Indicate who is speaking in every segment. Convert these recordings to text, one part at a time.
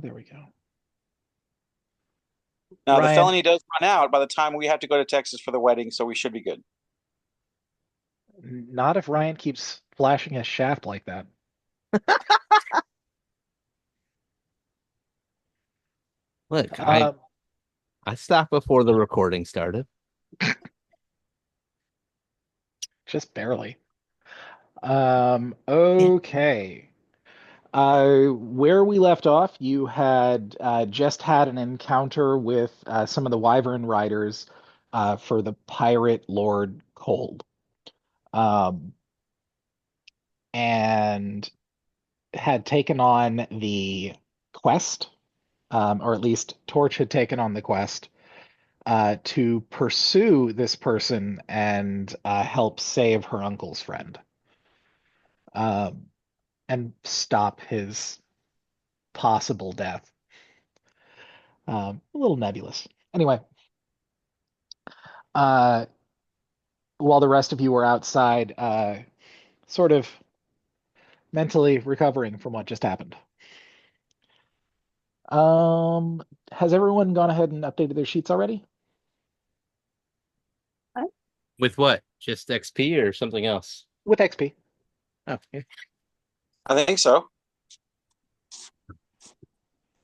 Speaker 1: There we go.
Speaker 2: Now, the
Speaker 1: Ryan,
Speaker 2: felony does run out by the time we have to go to Texas for the wedding, so we should be good.
Speaker 1: not if Ryan keeps flashing his shaft like that.
Speaker 3: Look,
Speaker 1: Um,
Speaker 3: I stopped before the recording started.
Speaker 1: just barely.
Speaker 3: Yeah.
Speaker 1: Okay. Where we left off, you had just had an encounter with some of the Wyvern Riders for the Pirate Lord Cold. Um, and had taken on the quest, or at least Torch had taken on the quest to pursue this person and help save her uncle's friend, um, and stop his possible death. A little nebulous. Anyway, uh, while the rest of you were outside, sort of mentally recovering from what just happened. Um, has everyone gone ahead and updated their sheets already?
Speaker 3: With what? Just XP or something else?
Speaker 1: With XP.
Speaker 3: Oh, yeah.
Speaker 2: I think so.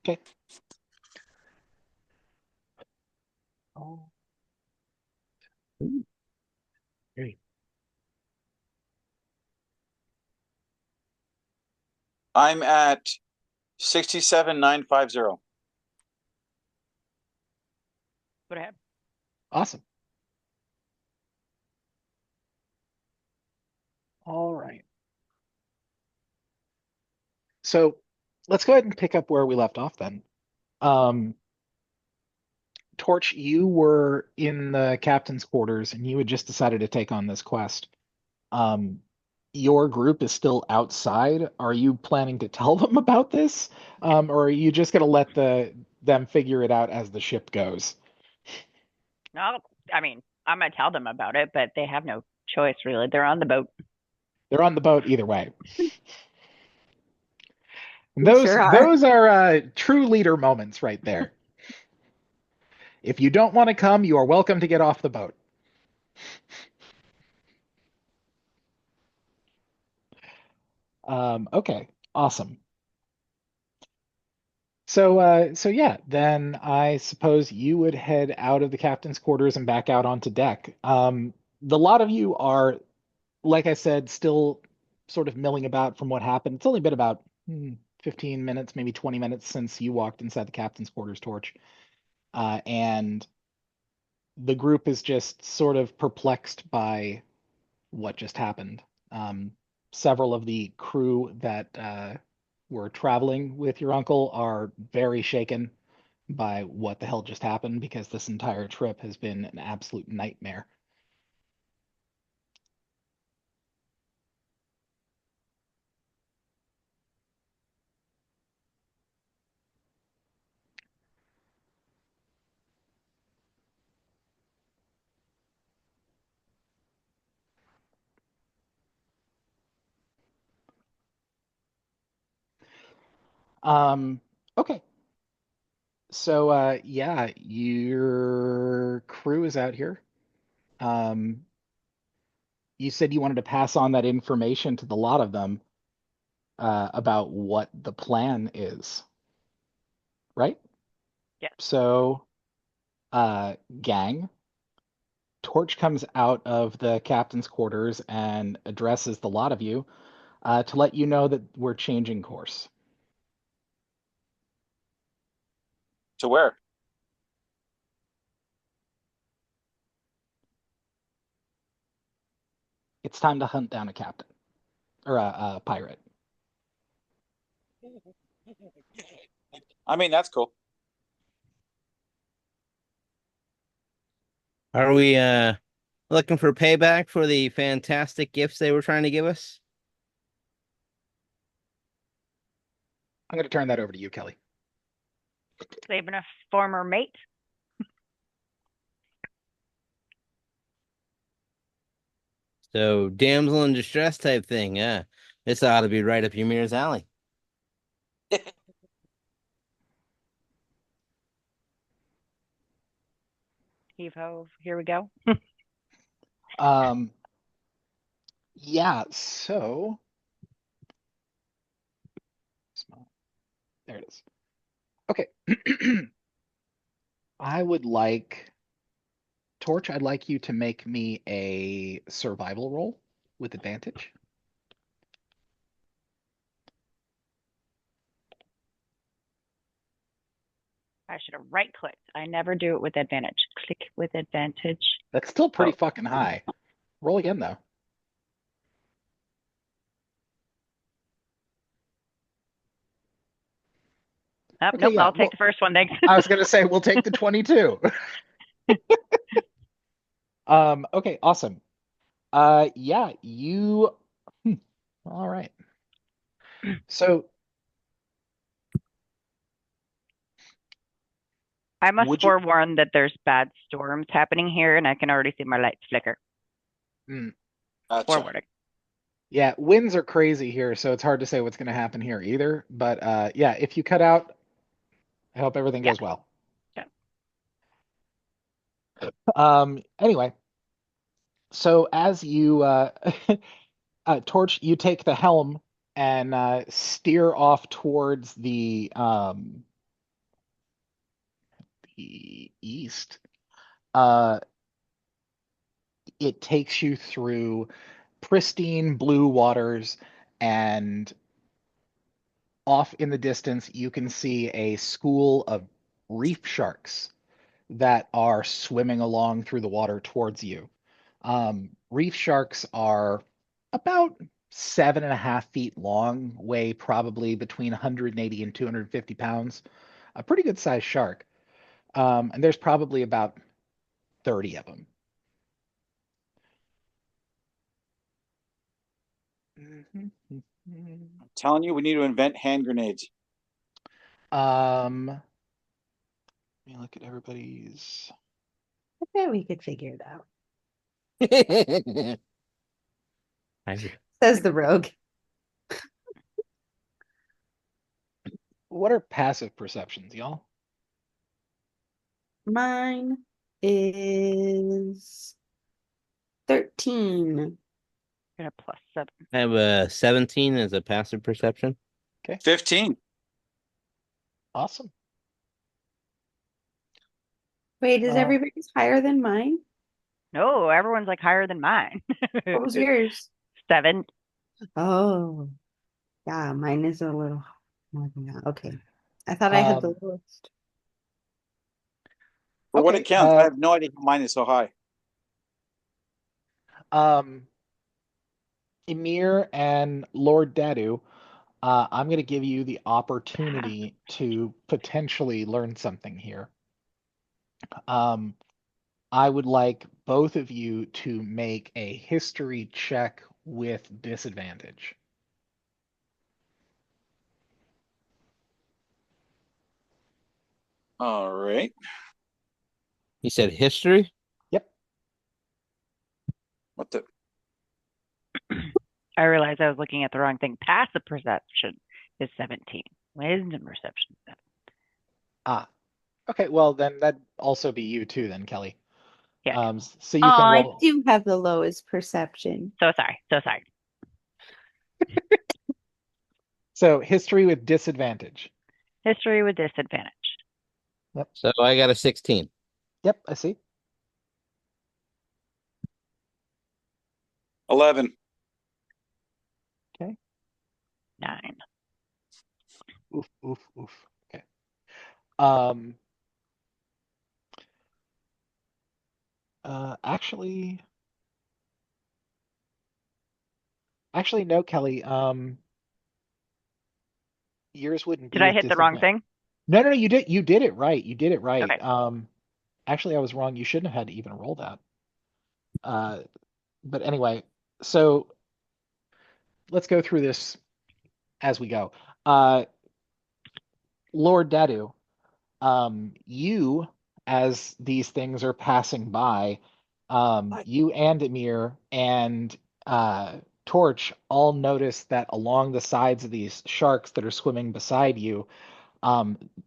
Speaker 1: Okay. Oh,
Speaker 3: Ooh, great.
Speaker 2: I'm at 67,950.
Speaker 4: What happened?
Speaker 1: awesome. All right. So let's go ahead and pick up where we left off then. Um, Torch, you were in the captain's quarters and you had just decided to take on this quest. Um, your group is still outside. Are you planning to tell them about this? Or are you just going to let them figure it out as the ship goes?
Speaker 4: No, I mean, I'm gonna tell them about it, but they have no choice really. They're on the boat.
Speaker 1: They're on the boat either way. And
Speaker 5: We
Speaker 1: those
Speaker 5: sure are.
Speaker 1: those are true leader moments right there. If you don't want to come, you are welcome to get off the boat. Okay, awesome. So yeah, then I suppose you would head out of the captain's quarters and back out onto deck. The lot of you are, like I said, still sort of milling about from what happened. It's only been about 15 minutes, maybe 20 minutes since you walked inside the captain's quarters, Torch. And the group is just sort of perplexed by what just happened. Um, Several of the crew that were traveling with your uncle are very shaken by what the hell just happened because this entire trip has been an absolute nightmare. Um, okay. So yeah, your crew is out here. Um, you said you wanted to pass on that information to the lot of them about what the plan is, right?
Speaker 4: Yes.
Speaker 1: So, gang, Torch comes out of the captain's quarters and addresses the lot of you to let you know that we're changing course.
Speaker 2: To where?
Speaker 1: It's time to hunt down a captain or a pirate.
Speaker 2: I mean, that's cool.
Speaker 3: Are we looking for payback for the fantastic gifts they were trying to give us?
Speaker 1: I'm going to turn that over to you, Kelly.
Speaker 4: Saving a former mate.
Speaker 3: So, damsel in distress type thing. This ought to be right up Ymir's alley.
Speaker 4: Heave ho. Here we go.
Speaker 1: Um, yeah, so small. There it is. Okay. I would like Torch, I'd like you to make me a survival roll with advantage.
Speaker 4: I should have right clicked. I never do it with advantage. Click with advantage.
Speaker 1: That's still pretty
Speaker 4: Oh.
Speaker 1: fucking high. Roll again though. Okay,
Speaker 4: Nope,
Speaker 1: yeah,
Speaker 4: I'll take the first one. Thanks.
Speaker 1: I was gonna say we'll take the 22. Okay, awesome. Yeah, you all right. So
Speaker 4: I must
Speaker 1: would you
Speaker 4: forewarn that there's bad storms happening here, and I can already see my lights flicker.
Speaker 2: Gotcha.
Speaker 4: Forwarding.
Speaker 1: yeah, winds are crazy here, so it's hard to say what's gonna happen here either. But yeah, if you cut out, I hope everything
Speaker 4: Yeah.
Speaker 1: goes well.
Speaker 4: Yeah.
Speaker 1: Anyway, so as you Torch, you take the helm and steer off towards the east. Uh, it takes you through pristine blue waters, and off in the distance, you can see a school of reef sharks that are swimming along through the water towards you. Reef sharks are about 7.5 feet long, weigh probably between 180 and 250 pounds. A pretty good sized shark. And there's probably about 30 of them.
Speaker 2: I'm telling you, we need to invent hand grenades.
Speaker 1: Let me look at everybody's.
Speaker 5: I bet we could figure it out. Says the rogue.
Speaker 1: What are passive perceptions, y'all?
Speaker 5: Mine is 13.
Speaker 4: Got a +7.
Speaker 3: I have a 17 as a passive perception.
Speaker 2: 15.
Speaker 1: Awesome.
Speaker 5: Wait, is everybody's higher than mine?
Speaker 4: No, everyone's like higher than mine.
Speaker 5: What was yours?
Speaker 4: 7.
Speaker 5: Oh, yeah, mine is a little more than that. Okay. I thought I had the lowest.
Speaker 2: For what
Speaker 1: Okay,
Speaker 2: it counts, I have no idea how mine is so high.
Speaker 1: Emir and Lord Dadu, I'm going to give you the opportunity to potentially learn something here. I would like both of you to make a history check with disadvantage.
Speaker 2: All right.
Speaker 3: You said history?
Speaker 1: Yep.
Speaker 2: What the?
Speaker 4: I realized I was looking at the wrong thing. Passive perception is 17. Wisdom perception is 7.
Speaker 1: Ah, okay. Well, then that'd also be you too, then, Kelly.
Speaker 4: Yeah.
Speaker 1: So you
Speaker 5: Oh,
Speaker 1: can
Speaker 5: I
Speaker 1: roll.
Speaker 5: do have the lowest perception.
Speaker 4: So sorry. So sorry.
Speaker 1: So history with disadvantage.
Speaker 4: History with disadvantage.
Speaker 3: So I got a 16.
Speaker 1: Yep, I see.
Speaker 2: 11.
Speaker 4: 9.
Speaker 1: Oof, oof, oof. Okay. Actually, no, Kelly. Yours wouldn't be
Speaker 4: Did I
Speaker 1: with
Speaker 4: hit the wrong thing?
Speaker 1: No, you did it right. You did it right.
Speaker 4: Okay.
Speaker 1: Actually, I was wrong. You shouldn't have had to even roll that. But anyway, so let's go through this as we go. Lord Dadu, you, as these things are passing by, you and Emir and Torch all notice that along the sides of these sharks that are swimming beside you,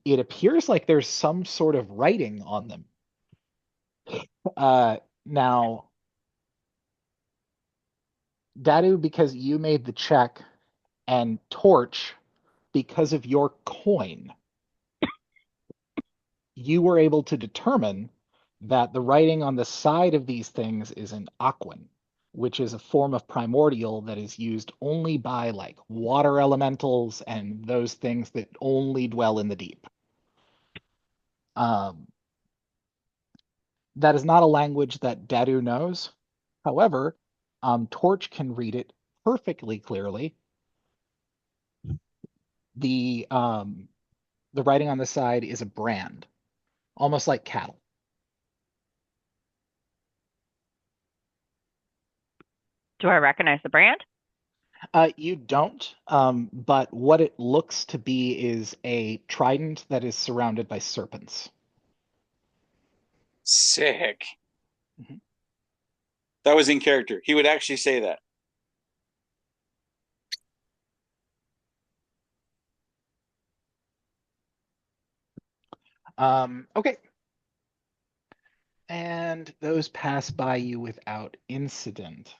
Speaker 1: it appears like there's some sort of writing on them. Now, Dadu, because you made the check, and Torch, because of your coin, you were able to determine that the writing on the side of these things is in Aquan, which is a form of primordial that is used only by like water elementals and those things that only dwell in the deep. Um, that is not a language that Dadu knows. However, Torch can read it perfectly clearly. The writing on the side is a brand, almost like cattle.
Speaker 4: Do I recognize the brand?
Speaker 1: You don't, but what it looks to be is a trident that is surrounded by serpents.
Speaker 2: Sick.
Speaker 1: Mhm.
Speaker 2: That was in character. He would actually say that.
Speaker 1: Okay. And those pass by you without incident.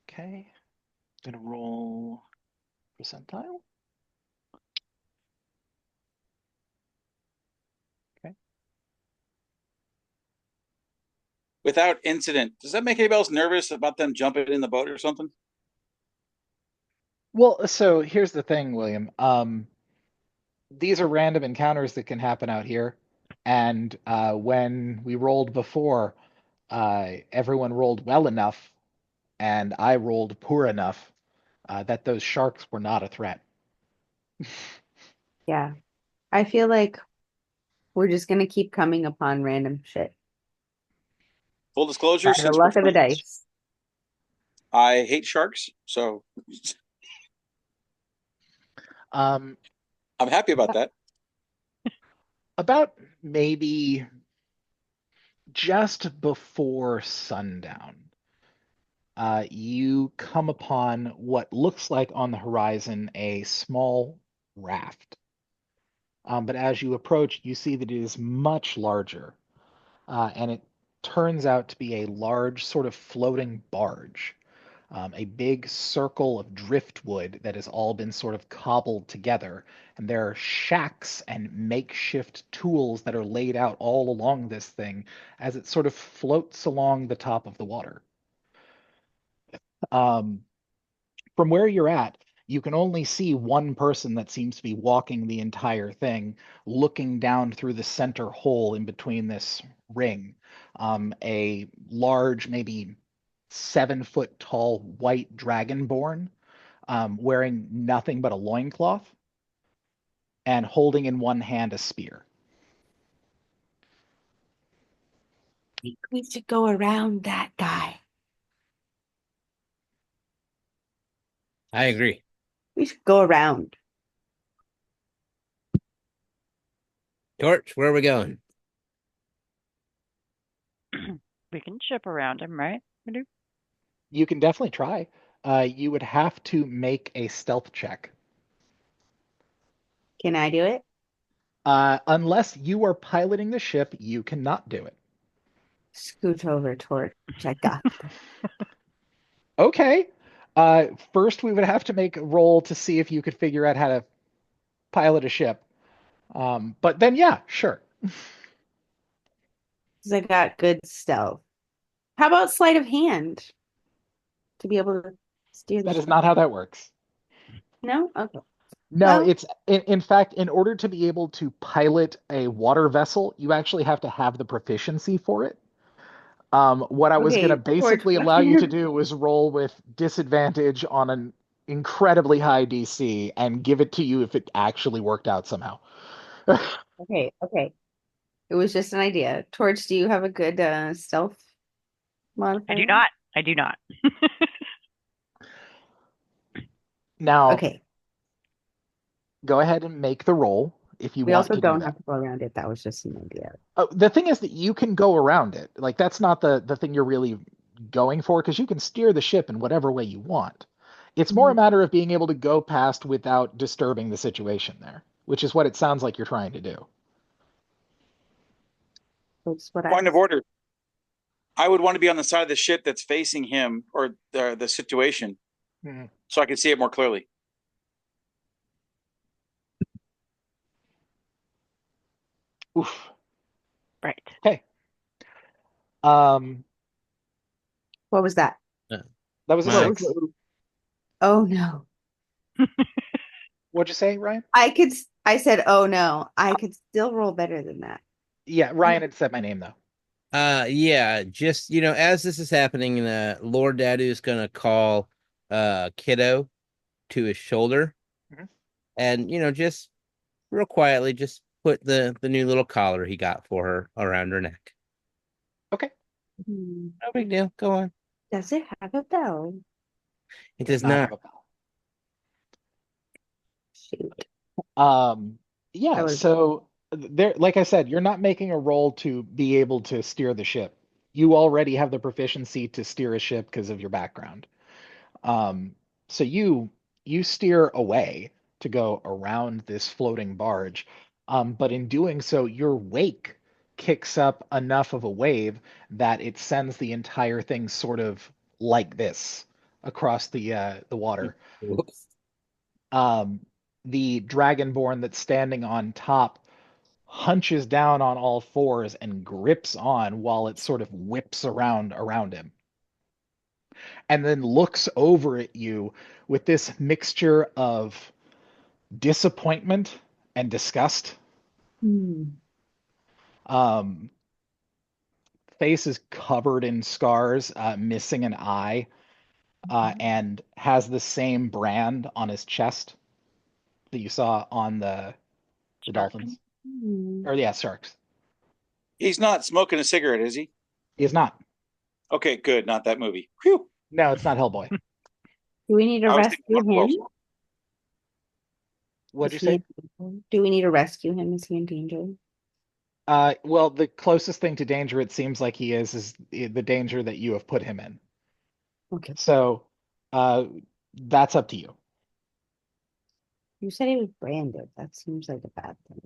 Speaker 1: Okay. Gonna roll percentile. Okay.
Speaker 2: Without incident. Does that make anybody else nervous about them jumping in the boat or something?
Speaker 1: Well, so here's the thing, William. These are random encounters that can happen out here. And when we rolled before, everyone rolled well enough, and I rolled poor enough that those sharks were not a threat.
Speaker 5: Yeah. I feel like we're just gonna keep coming upon random shit.
Speaker 2: Full disclosure,
Speaker 5: By the
Speaker 2: since we're
Speaker 5: luck of the
Speaker 2: friends,
Speaker 5: dice.
Speaker 2: I hate sharks, so
Speaker 1: Um,
Speaker 2: I'm happy about that.
Speaker 1: about maybe just before sundown, you come upon what looks like on the horizon a small raft. But as you approach, you see that it is much larger, and it turns out to be a large sort of floating barge, a big circle of driftwood that has all been sort of cobbled together. And there are shacks and makeshift tools that are laid out all along this thing as it sort of floats along the top of the water. Um, from where you're at, you can only see one person that seems to be walking the entire thing, looking down through the center hole in between this ring. A large, maybe 7 foot tall white dragonborn, wearing nothing but a loincloth and holding in one hand a spear.
Speaker 5: We should go around that guy.
Speaker 3: I agree.
Speaker 5: We should go around.
Speaker 3: Torch, where are we going?
Speaker 4: We can ship around him, right?
Speaker 1: You can definitely try. You would have to make a stealth check.
Speaker 5: Can I do it?
Speaker 1: Unless you are piloting the ship, you cannot do it.
Speaker 5: Scoot over toward check out.
Speaker 1: Okay. First, we would have to make a roll to see if you could figure out how to pilot a ship. But then, yeah, sure.
Speaker 5: Because I got good stealth. How about sleight of hand? To be able to steer the
Speaker 1: That is
Speaker 5: ship?
Speaker 1: not how that works.
Speaker 5: No? Okay.
Speaker 1: No,
Speaker 5: Well-
Speaker 1: it's in fact, in order to be able to pilot a water vessel, you actually have to have the proficiency for it. What I was
Speaker 5: Okay,
Speaker 1: going to
Speaker 5: Torch,
Speaker 1: basically allow you to do was roll with disadvantage on an incredibly high DC and give it to you if it actually worked out somehow.
Speaker 5: Okay, okay. It was just an idea. Torch, do you have a good stealth modifier?
Speaker 4: I do not. I do not.
Speaker 1: Now,
Speaker 5: Okay.
Speaker 1: go ahead and make the roll if you
Speaker 5: We
Speaker 1: want
Speaker 5: also
Speaker 1: to do
Speaker 5: don't
Speaker 1: that.
Speaker 5: have to go around it. That was just an idea.
Speaker 1: Oh, the thing is that you can go around it. Like that's not the thing you're really going for because you can steer the ship in whatever way you want. It's more a
Speaker 5: Mhm.
Speaker 1: matter of being able to go past without disturbing the situation there. which is what it sounds like you're trying to do.
Speaker 5: That's what
Speaker 2: Point of order. I would want to be on the side of the ship that's facing him or the situation, so I can see it more clearly.
Speaker 1: Oof.
Speaker 4: Right.
Speaker 1: Okay.
Speaker 5: What was that?
Speaker 1: That was a
Speaker 3: Max.
Speaker 5: What
Speaker 1: 6.
Speaker 5: was it? Oh no.
Speaker 1: What'd you say, Ryan?
Speaker 5: I said, oh no, I could still roll better than that.
Speaker 1: Yeah, Ryan had said my name though.
Speaker 3: Yeah, just as this is happening, Lord Dadu's gonna call Kiddo to his shoulder,
Speaker 1: Mhm.
Speaker 3: and just real quietly, just put the new little collar he got for her around her neck.
Speaker 1: Okay.
Speaker 5: Hmm.
Speaker 3: No big deal. Go on.
Speaker 5: Does it have a bell?
Speaker 3: It
Speaker 1: Does
Speaker 3: does not.
Speaker 1: have a bell.
Speaker 5: Shoot.
Speaker 1: Yeah,
Speaker 5: That was-
Speaker 1: so there, like I said, you're not making a roll to be able to steer the ship. You already have the proficiency to steer a ship because of your background. So you steer away to go around this floating barge. But in doing so, your wake kicks up enough of a wave that it sends the entire thing sort of like this across the water.
Speaker 3: Whoops.
Speaker 1: The dragonborn that's standing on top hunches down on all fours and grips on while it sort of whips around him. And then looks over at you with this mixture of disappointment and disgust.
Speaker 5: Hmm.
Speaker 1: Um, Face is covered in scars, missing an eye, and has the same brand on his chest that you saw on the dolphins.
Speaker 5: Hmm.
Speaker 1: Or yeah, sharks.
Speaker 2: He's not smoking a cigarette, is he?
Speaker 1: He is not.
Speaker 2: Okay, good. Not that movie. Whew.
Speaker 1: No, it's not Hellboy.
Speaker 5: Do we need to
Speaker 2: I was thinking
Speaker 5: rescue
Speaker 2: about
Speaker 5: him?
Speaker 2: Wolf.
Speaker 1: What'd you
Speaker 5: Is he
Speaker 1: say?
Speaker 5: in danger? Do we need to rescue him? Is he in danger?
Speaker 1: Well, the closest thing to danger it seems like he is the danger that you have put him in.
Speaker 5: Okay.
Speaker 1: So, uh, that's up to you.
Speaker 5: You said he was branded. That seems like a bad thing.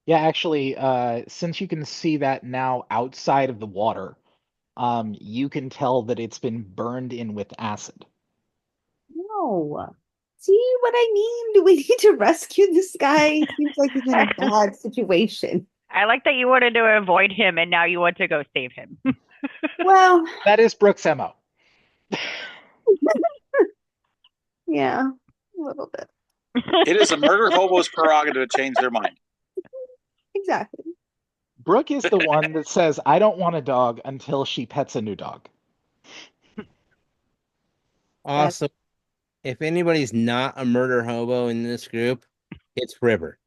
Speaker 1: Yeah, actually, since you can see that now outside of the water, you can tell that it's been burned in with acid.
Speaker 5: No. See what I mean? Do we need to rescue this guy? He seems like he's in a bad situation.
Speaker 4: I like that you wanted to avoid him and now you want to go save him.
Speaker 5: Well,
Speaker 1: That is Brooke's MO.
Speaker 5: yeah, a little bit.
Speaker 2: It is a murder hobo's prerogative to change their mind.
Speaker 5: Exactly.
Speaker 1: Brooke is the one that says, I don't want a dog until she pets a new dog.
Speaker 3: Also, if anybody's not a murder hobo in this group, it's River.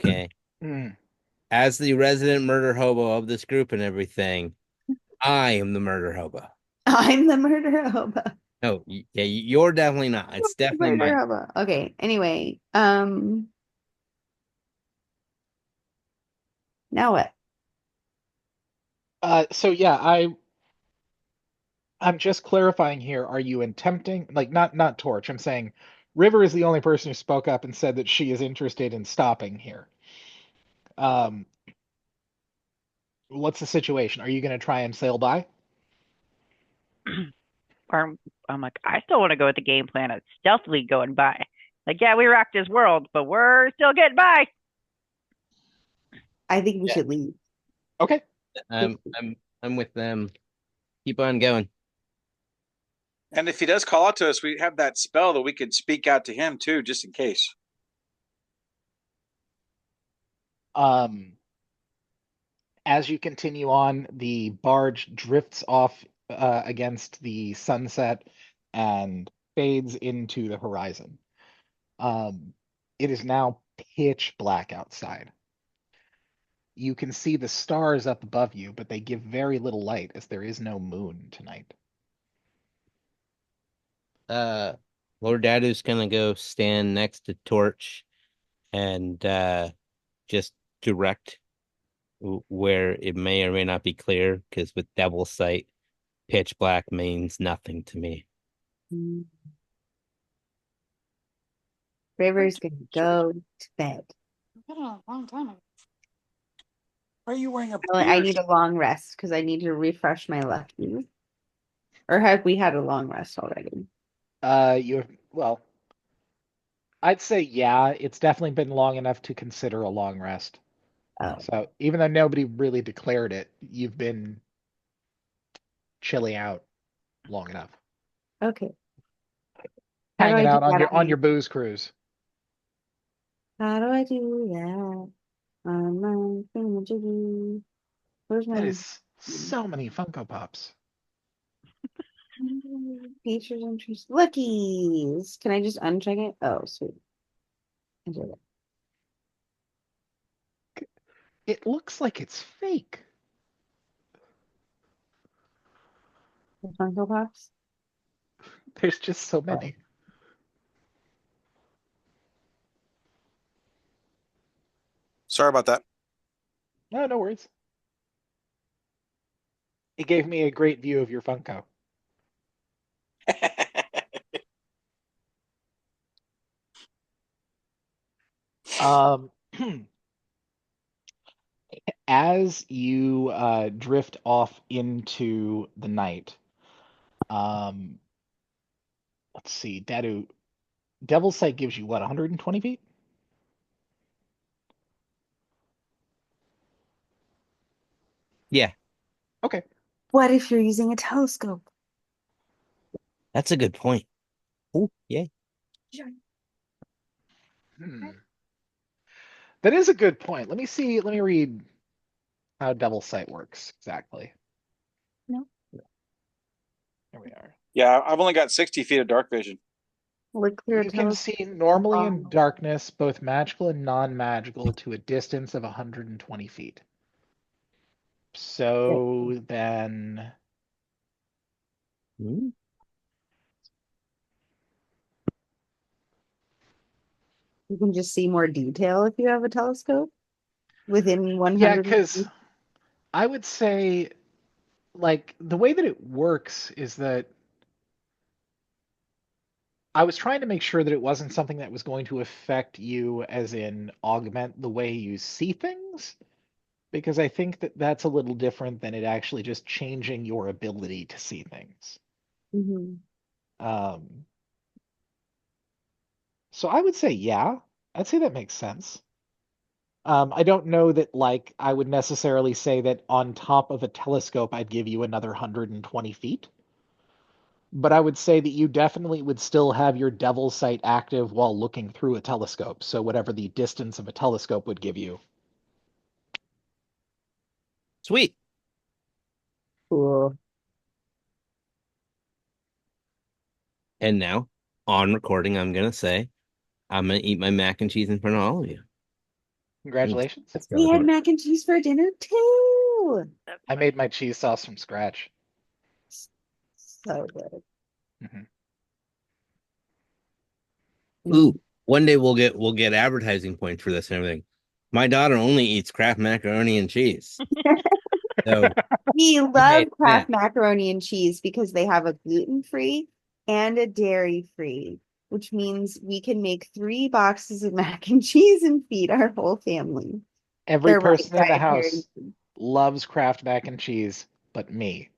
Speaker 3: Okay.
Speaker 1: Mm.
Speaker 3: As the resident murder hobo of this group and everything, I am the murder hobo.
Speaker 5: I'm the murder hobo.
Speaker 3: No, yeah, you're definitely not. It's definitely
Speaker 5: Murder
Speaker 3: my.
Speaker 5: hobo. Okay, anyway, now what?
Speaker 1: So yeah, I'm just clarifying here. Are you attempting, like, not Torch? I'm saying River is the only person who spoke up and said that she is interested in stopping here. Um, what's the situation? Are you going to try and sail by?
Speaker 4: Or I'm like, I still want to go with the game plan of stealthily going by. Like, yeah, we rocked his world, but we're still getting by.
Speaker 5: I think we
Speaker 3: Yeah.
Speaker 5: should leave.
Speaker 1: Okay.
Speaker 3: I'm with them. Keep on going.
Speaker 2: And if he does call out to us, we have that spell that we could speak out to him too, just in case.
Speaker 1: As you continue on, the barge drifts off against the sunset and fades into the horizon. It is now pitch black outside. You can see the stars up above you, but they give very little light as there is no moon tonight.
Speaker 3: Lord Dadu's gonna go stand next to Torch and just direct where it may or may not be clear, because with Devil's Sight, pitch black means nothing to me.
Speaker 5: Mm. River's gonna go to bed.
Speaker 6: Been a long time ago.
Speaker 2: Why are you wearing a
Speaker 5: Oh, I
Speaker 2: beard?
Speaker 5: need a long rest because I need to refresh my lucky. Or have we had a long rest already?
Speaker 1: Well, I'd say yeah, it's definitely been long enough to consider a long rest.
Speaker 5: Oh,
Speaker 1: So even though nobody really declared it, you've been chilling out long enough.
Speaker 5: okay. How do
Speaker 1: Hanging
Speaker 5: I do
Speaker 1: out on
Speaker 5: that
Speaker 1: on your booze cruise.
Speaker 5: How do I do that? On my thingamajiggy. Where's
Speaker 1: That
Speaker 5: my
Speaker 1: is so many Funko Pops.
Speaker 5: features and trees? Luckies. Can I just uncheck it? Oh, sweet. I did it.
Speaker 1: It looks like it's fake.
Speaker 5: The Funko Pops.
Speaker 1: There's just so many.
Speaker 2: Sorry about that.
Speaker 1: No, no worries. It gave me a great view of your Funko. Um, as you drift off into the night, let's see, Dadu, Devil's Sight gives you what, 120 feet?
Speaker 3: Yeah,
Speaker 1: Okay.
Speaker 5: What if you're using a telescope?
Speaker 3: that's a good point. Oh, yeah.
Speaker 1: That is a good point. Let me read how Devil's Sight works exactly.
Speaker 5: No.
Speaker 1: There we are.
Speaker 2: Yeah, I've only got 60 feet of dark vision.
Speaker 5: Look through a
Speaker 1: You can
Speaker 5: telescope.
Speaker 1: see normally in
Speaker 5: Oh.
Speaker 1: darkness, both magical and non-magical, to a distance of 120 feet. So then,
Speaker 3: Hmm.
Speaker 5: You can just see more detail if you have a telescope within 100.
Speaker 1: yeah, because I would say, like, the way that it works is that I was trying to make sure that it wasn't something that was going to affect you, as in augment the way you see things, because I think that that's a little different than it actually just changing your ability to see things.
Speaker 5: Mhm.
Speaker 1: So I would say, yeah, I'd say that makes sense. I don't know that, like, I would necessarily say that on top of a telescope, I'd give you another 120 feet. But I would say that you definitely would still have your Devil's Sight active while looking through a telescope. So whatever the distance of a telescope would give you.
Speaker 3: Sweet.
Speaker 5: Cool.
Speaker 3: And now, on recording, I'm gonna say I'm gonna eat my mac and cheese in front of all of you.
Speaker 1: Congratulations.
Speaker 3: Let's
Speaker 5: We had
Speaker 3: go.
Speaker 5: mac and cheese for dinner too.
Speaker 1: I made my cheese sauce from scratch.
Speaker 5: So good.
Speaker 1: Mhm.
Speaker 3: Ooh, one day we'll get advertising points for this and everything. My daughter only eats Kraft macaroni and cheese. So
Speaker 5: We
Speaker 3: made
Speaker 5: love Kraft
Speaker 3: that.
Speaker 5: macaroni and cheese because they have a gluten-free and a dairy-free, which means we can make 3 boxes of mac and cheese and feed our whole family.
Speaker 1: Every
Speaker 5: They're like
Speaker 1: person in the
Speaker 5: dietary.
Speaker 1: house loves Kraft mac and cheese, but me.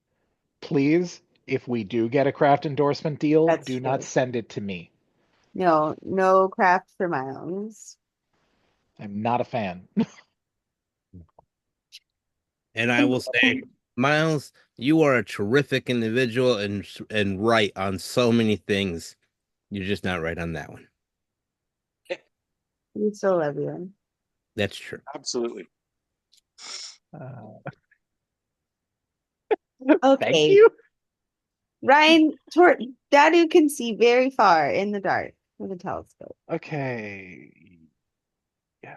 Speaker 1: Please, if we do get a Kraft endorsement deal,
Speaker 5: That's
Speaker 1: do not
Speaker 5: true.
Speaker 1: send it to me.
Speaker 5: No, no Kraft for Miles.
Speaker 1: I'm not a fan.
Speaker 3: And I will say, Miles, you are a terrific individual and right on so many things. You're just not right on that one.
Speaker 5: We still love you.
Speaker 3: That's true.
Speaker 2: Absolutely.
Speaker 1: Thank
Speaker 5: Okay.
Speaker 1: you.
Speaker 5: Ryan, Dadu can see very far in the dark with a telescope.
Speaker 1: Okay. Yeah.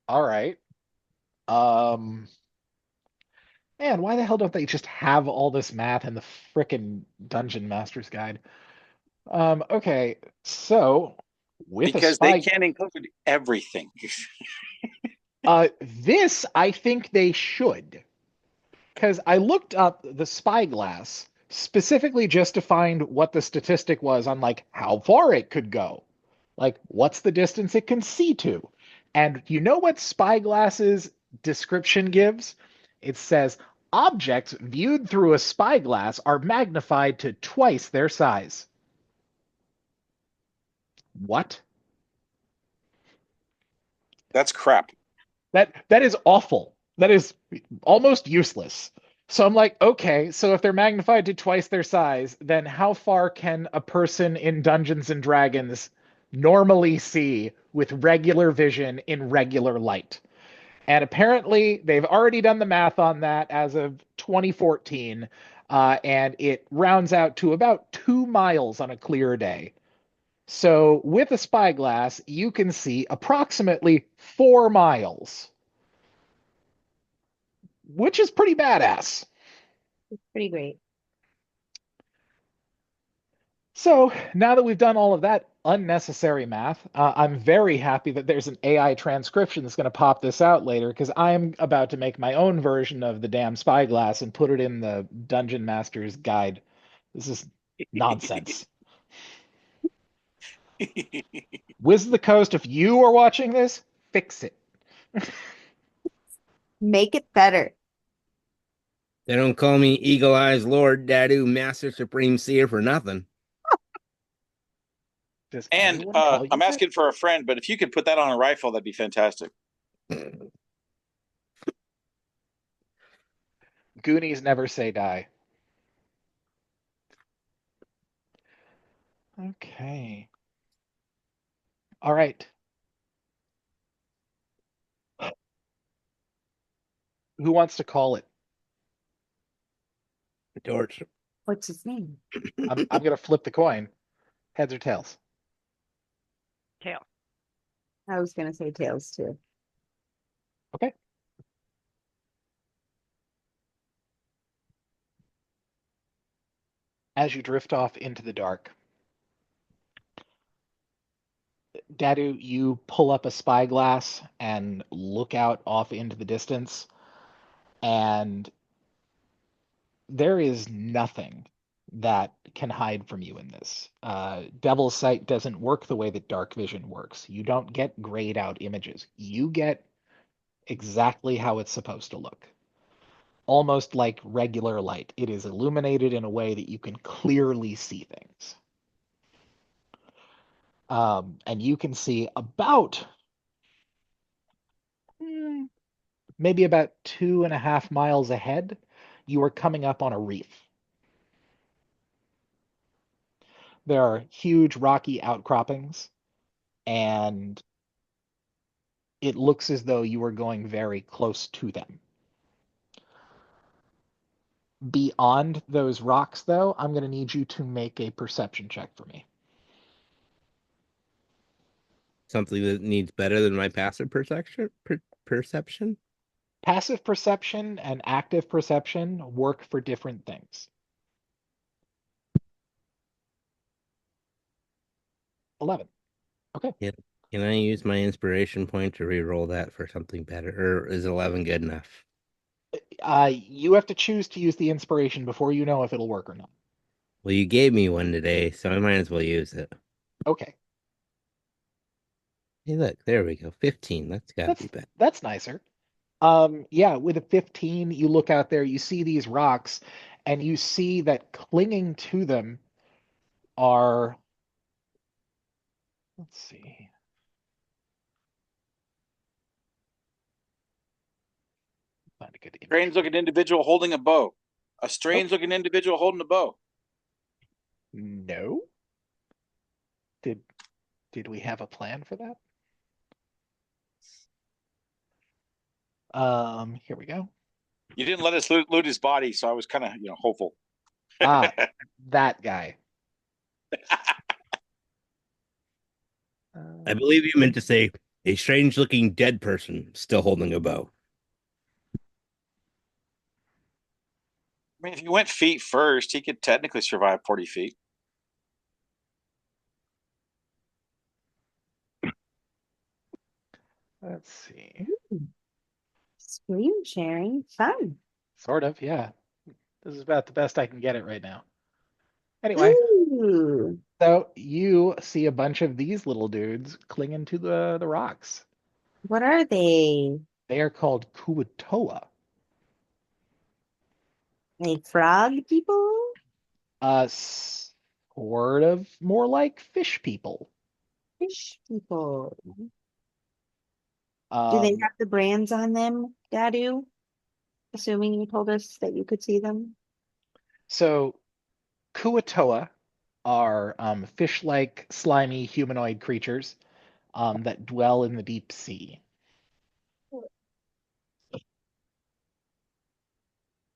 Speaker 1: All right. Um, Man, why the hell don't they just have all this math in the frickin' Dungeon Master's Guide? Okay, so with a
Speaker 2: Because they
Speaker 1: spy,
Speaker 2: can't include everything.
Speaker 1: this I think they should, because I looked up the spyglass specifically just to find what the statistic was on like how far it could go. Like, what's the distance it can see to? And you know what Spyglass's description gives? It says objects viewed through a spyglass are magnified to twice their size. What?
Speaker 2: That's crap.
Speaker 1: That is awful. That is almost useless. So I'm like, okay, so if they're magnified to twice their size, then how far can a person in Dungeons and Dragons normally see with regular vision in regular light? And apparently they've already done the math on that as of 2014, and it rounds out to about 2 miles on a clear day. So with a spyglass, you can see approximately 4 miles, which is pretty badass.
Speaker 5: It's pretty great.
Speaker 1: So now that we've done all of that unnecessary math, I'm very happy that there's an AI transcription that's going to pop this out later because I'm about to make my own version of the damn spyglass and put it in the Dungeon Master's Guide. This is nonsense. Wizard of the Coast, if you are watching this, fix it.
Speaker 5: Make it better.
Speaker 3: They don't call me Eagle Eyes Lord Dadu Master Supreme Seer for nothing.
Speaker 1: Does
Speaker 2: And
Speaker 1: anyone call you
Speaker 2: I'm
Speaker 1: that?
Speaker 2: asking for a friend, but if you could put that on a rifle, that'd be fantastic.
Speaker 1: Goonies never say die. Okay. All right. Who wants to call it?
Speaker 3: Torch.
Speaker 5: What's his name?
Speaker 1: I'm gonna flip the coin. Heads or tails?
Speaker 4: Tail.
Speaker 5: I was gonna say tails too.
Speaker 1: Okay. As you drift off into the dark, Dadu, you pull up a spyglass and look out off into the distance, and there is nothing that can hide from you in this. Devil's Sight doesn't work the way that dark vision works. You don't get grayed out images. You get exactly how it's supposed to look. Almost like regular light. It is illuminated in a way that you can clearly see things. And you can see about maybe about 2.5 miles ahead, you are coming up on a reef. There are huge rocky outcroppings, and it looks as though you are going very close to them. Beyond those rocks, though, I'm going to need you to make a perception check for me.
Speaker 3: Something that needs better than my passive perception.
Speaker 1: Passive perception and active perception work for different things. 11. Okay.
Speaker 3: Yeah. Can I use my inspiration point to re-roll that for something better, or is 11 good enough?
Speaker 1: You have to choose to use the inspiration before you know if it'll work or not.
Speaker 3: Well, you gave me one today, so I might as well use it.
Speaker 1: Okay.
Speaker 3: Hey, look, there we go. 15. That's gotta be better.
Speaker 1: That's nicer. Yeah, with a 15, you look out there, you see these rocks, and you see that clinging to them are, let's see. Find a good image.
Speaker 2: Strange looking individual holding a bow. A strange looking individual holding a bow.
Speaker 1: No. Did we have a plan for that? Here we go.
Speaker 2: You didn't let us loot his body, so I was kind of, hopeful.
Speaker 1: Ah, that guy.
Speaker 3: I believe you meant to say a strange looking dead person still holding a bow.
Speaker 2: I mean, if you went feet first, he could technically survive 40 feet.
Speaker 1: Let's see.
Speaker 5: Screen sharing, fun.
Speaker 1: Sort of, yeah. This is about the best I can get it right now. Anyway,
Speaker 5: Ooh,
Speaker 1: so you see a bunch of these little dudes clinging to the rocks.
Speaker 5: what are they?
Speaker 1: They are called Kuatoa.
Speaker 5: Like frog people?
Speaker 1: Sort of more like fish people.
Speaker 5: Fish people. Do they
Speaker 1: Um,
Speaker 5: have the brands on them, Dadu? Assuming you told us that you could see them.
Speaker 1: so Kuatoa are fish-like, slimy humanoid creatures that dwell in the deep sea.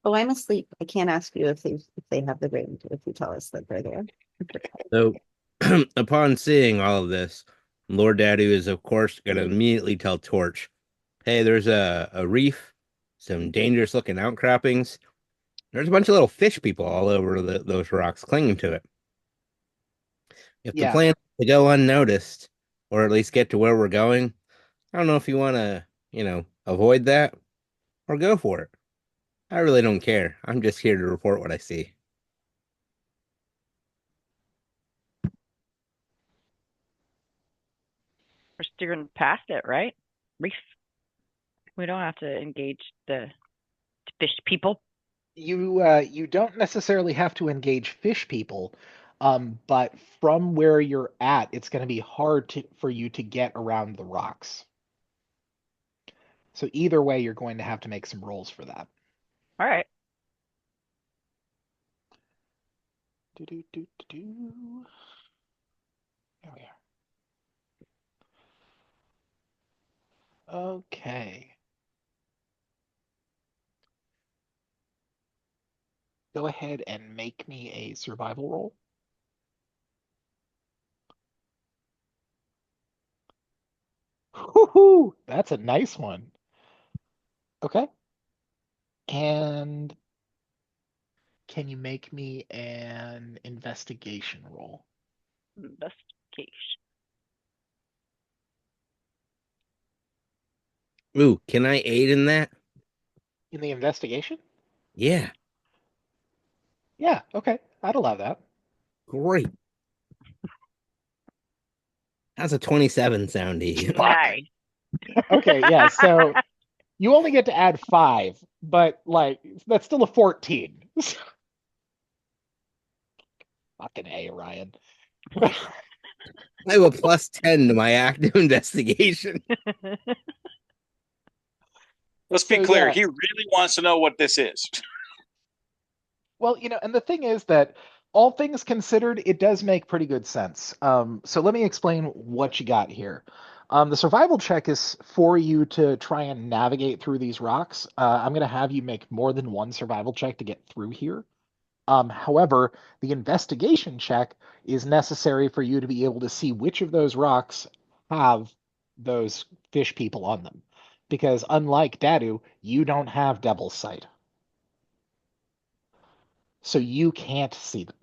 Speaker 5: Oh, I'm asleep. I can't ask you if they have the brand if you tell us that they're there.
Speaker 3: So, upon seeing all of this, Lord Dadu is, of course, going to immediately tell Torch, hey, there's a reef, some dangerous looking outcroppings. There's a bunch of little fish people all over those rocks clinging to it. If the
Speaker 1: Yeah,
Speaker 3: plan is to go unnoticed, or at least get to where we're going, I don't know if you want to, avoid that or go for it. I really don't care. I'm just here to report what I see.
Speaker 4: We're steering past it, right? Reef. We don't have to engage the fish people.
Speaker 1: you don't necessarily have to engage fish people, but from where you're at, it's going to be hard for you to get around the rocks. So either way, you're going to have to make some rolls for that.
Speaker 4: All right.
Speaker 1: Do do do do do. There we are. Okay. Go ahead and make me a survival roll. Woohoo! That's a nice one. Okay. And can you make me an investigation roll?
Speaker 4: Investigation.
Speaker 3: Ooh, can I aid in that?
Speaker 1: In the investigation?
Speaker 3: Yeah,
Speaker 1: Yeah, okay. I'd allow that.
Speaker 3: great. That's a 27 soundy.
Speaker 1: Fuck.
Speaker 4: Nice.
Speaker 1: Okay, yeah, so you only get to add 5, but like that's still a 14. Fucking A, Ryan.
Speaker 3: I have a plus 10 to my active investigation.
Speaker 2: Let's be
Speaker 1: So,
Speaker 2: clear.
Speaker 1: yeah.
Speaker 2: He really wants to know what this is.
Speaker 1: Well, and the thing is that all things considered, it does make pretty good sense. So let me explain what you got here. The survival check is for you to try and navigate through these rocks. I'm going to have you make more than one survival check to get through here. However, the investigation check is necessary for you to be able to see which of those rocks have those fish people on them. Because unlike Dadu, you don't have Devil's Sight. So you can't see them.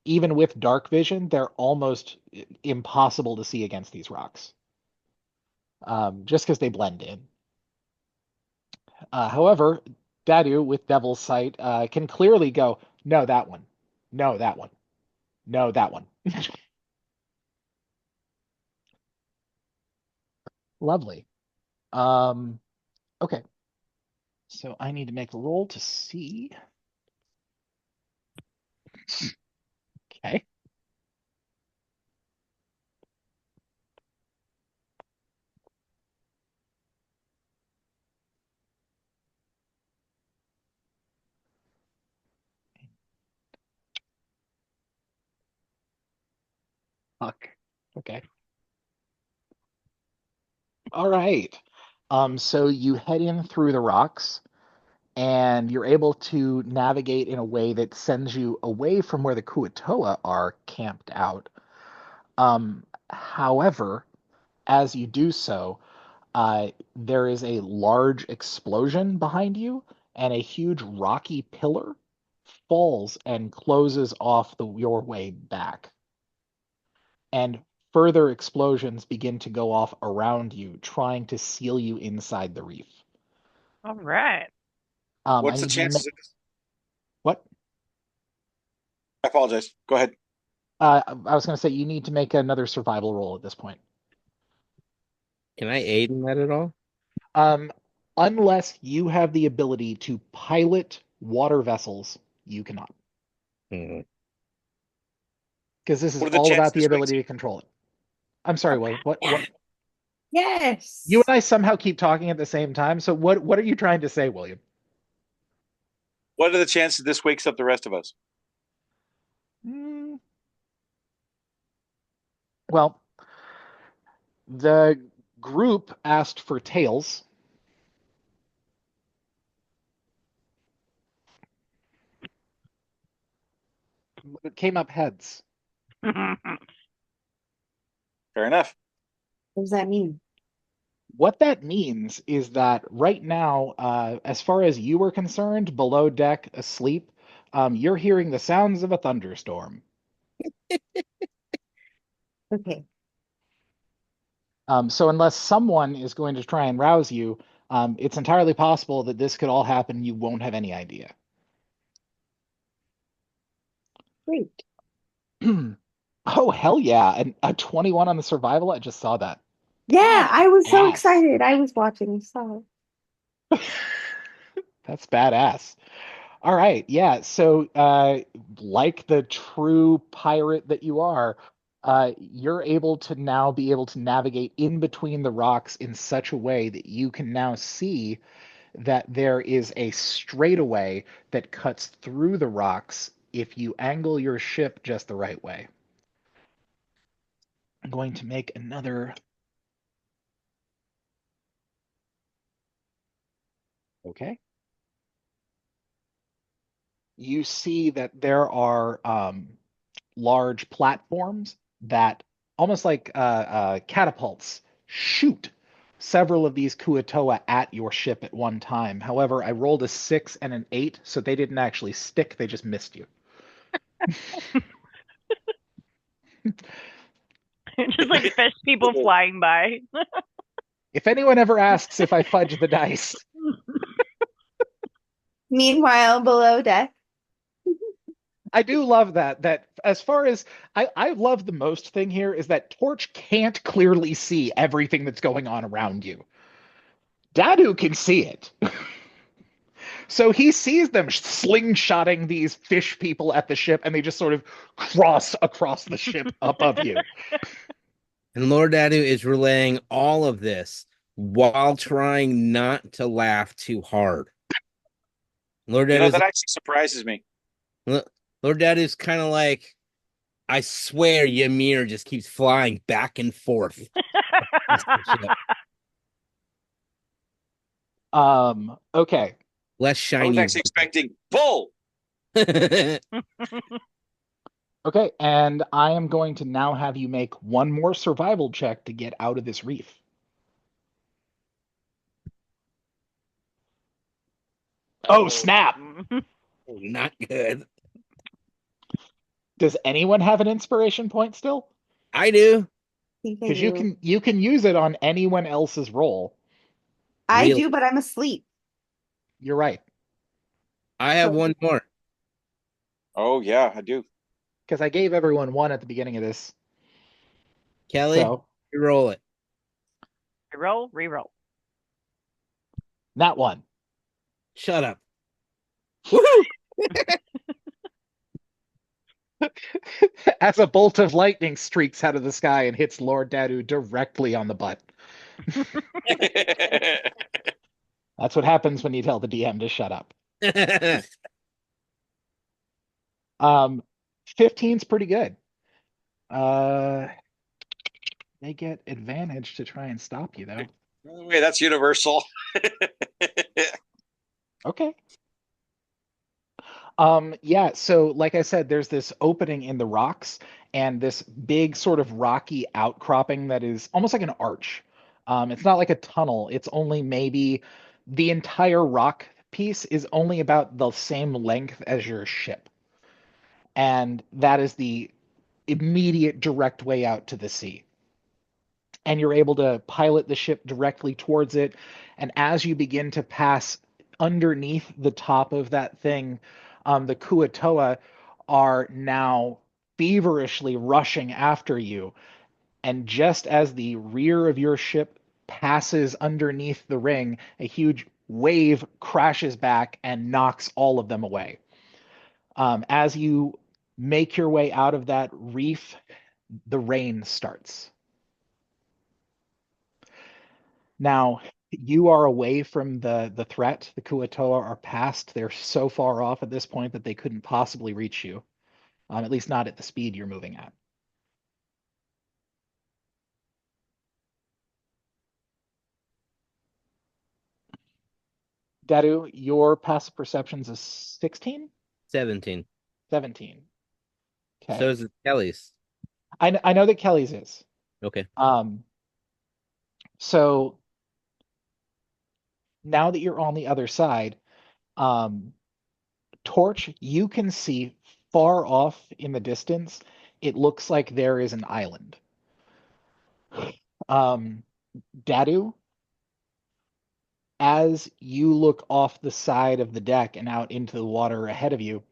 Speaker 1: Even with dark vision, they're almost impossible to see against these rocks, just because they blend in. However, Dadu with Devil's Sight can clearly go, no, that one, no, that one, no, that one. Lovely. Um, okay. So I need to make a roll to see. Okay. Fuck. Okay. All right. So you head in through the rocks, and you're able to navigate in a way that sends you away from where the Kuatoa are camped out. However, as you do so, there is a large explosion behind you, and a huge rocky pillar falls and closes off your way back. And further explosions begin to go off around you, trying to seal you inside the reef.
Speaker 4: All right.
Speaker 1: I
Speaker 2: What's the
Speaker 1: need you to make
Speaker 2: chances of this? I apologize. Go ahead.
Speaker 1: I was going to say you need to make another survival roll at this point.
Speaker 3: Can I aid in that at all?
Speaker 1: Unless you have the ability to pilot water vessels, you cannot.
Speaker 3: Hmm.
Speaker 1: Because this is
Speaker 2: What are the
Speaker 1: all about
Speaker 2: chances
Speaker 1: the
Speaker 2: this
Speaker 1: ability
Speaker 2: week's-
Speaker 1: to control it. I'm sorry, William. What?
Speaker 5: Yes.
Speaker 1: You and I somehow keep talking at the same time. So what are you trying to say, William?
Speaker 2: What are the chances this wakes up the rest of us?
Speaker 1: Well, the group asked for tails. It came up heads.
Speaker 2: Fair enough.
Speaker 5: What does that mean?
Speaker 1: What that means is that right now, as far as you are concerned, below deck, asleep, you're hearing the sounds of a thunderstorm.
Speaker 5: Okay.
Speaker 1: So unless someone is going to try and rouse you, it's entirely possible that this could all happen. You won't have any idea.
Speaker 5: Great.
Speaker 1: Oh, hell yeah. And a 21 on the survival. I just saw that.
Speaker 5: Yeah, I was so
Speaker 1: Yes.
Speaker 5: excited. I was watching. I saw it.
Speaker 1: That's badass. All right. Yeah. So, like the true pirate that you are, you're able to now be able to navigate in between the rocks in such a way that you can now see that there is a straightaway that cuts through the rocks if you angle your ship just the right way. I'm going to make another. Okay. You see that there are large platforms that almost like catapults shoot several of these Kuatoa at your ship at one time. However, I rolled a 6 and an 8, so they didn't actually stick, they just missed you.
Speaker 4: Just like fish people flying by.
Speaker 1: If anyone ever asks if I fudge the dice,
Speaker 5: Meanwhile, below deck.
Speaker 1: I do love that as far as I love the most thing here is that Torch can't clearly see everything that's going on around you. Dadu can see it. So he sees them slingshotting these fish people at the ship, and they just sort of cross across the ship above you.
Speaker 3: And Lord Dadu is relaying all of this while trying not to laugh too hard. Lord
Speaker 2: You know,
Speaker 3: Dadu's
Speaker 2: that actually surprises me.
Speaker 3: Lord Dadu's kind of like, I swear Ymir just keeps flying back and forth.
Speaker 1: Okay.
Speaker 3: Less
Speaker 2: I
Speaker 3: shiny.
Speaker 2: was actually expecting bull.
Speaker 1: Okay, and I am going to now have you make one more survival check to get out of this reef. Oh, snap!
Speaker 3: Not good.
Speaker 1: Does anyone have an inspiration point still?
Speaker 3: I do.
Speaker 1: Because you can use it on anyone else's roll.
Speaker 5: I
Speaker 3: Really?
Speaker 5: do, but I'm asleep.
Speaker 1: You're right.
Speaker 3: I have one more.
Speaker 2: Oh yeah, I do.
Speaker 1: Because I gave everyone one at the beginning of this.
Speaker 3: Kelly,
Speaker 1: So,
Speaker 3: you roll it.
Speaker 4: Reroll.
Speaker 1: that one.
Speaker 3: Shut up.
Speaker 1: As a bolt of lightning streaks out of the sky and hits Lord Dadu directly on the butt. That's what happens when you tell the DM to shut up. 15's pretty good. They get advantage to try and stop you, though.
Speaker 2: Wait, that's universal.
Speaker 1: Okay. Yeah, so like I said, there's this opening in the rocks and this big sort of rocky outcropping that is almost like an arch. It's not like a tunnel. It's only maybe the entire rock piece is only about the same length as your ship. And that is the immediate direct way out to the sea. And you're able to pilot the ship directly towards it. And as you begin to pass underneath the top of that thing, the Kuatoa are now feverishly rushing after you. And just as the rear of your ship passes underneath the ring, a huge wave crashes back and knocks all of them away. As you make your way out of that reef, the rain starts. Now, you are away from the threat. The Kuo-toa are past. They're so far off at this point that they couldn't possibly reach you, at least not at the speed you're moving at. Daru, your passive perceptions is 16?
Speaker 3: 17.
Speaker 1: 17. Okay.
Speaker 3: So is it Kelly's.
Speaker 1: I know that Kelly's is.
Speaker 3: Okay.
Speaker 1: So now that you're on the other side, Torch, you can see far off in the distance, it looks like there is an island. Dadu, as you look off the side of the deck and out into the water ahead of you,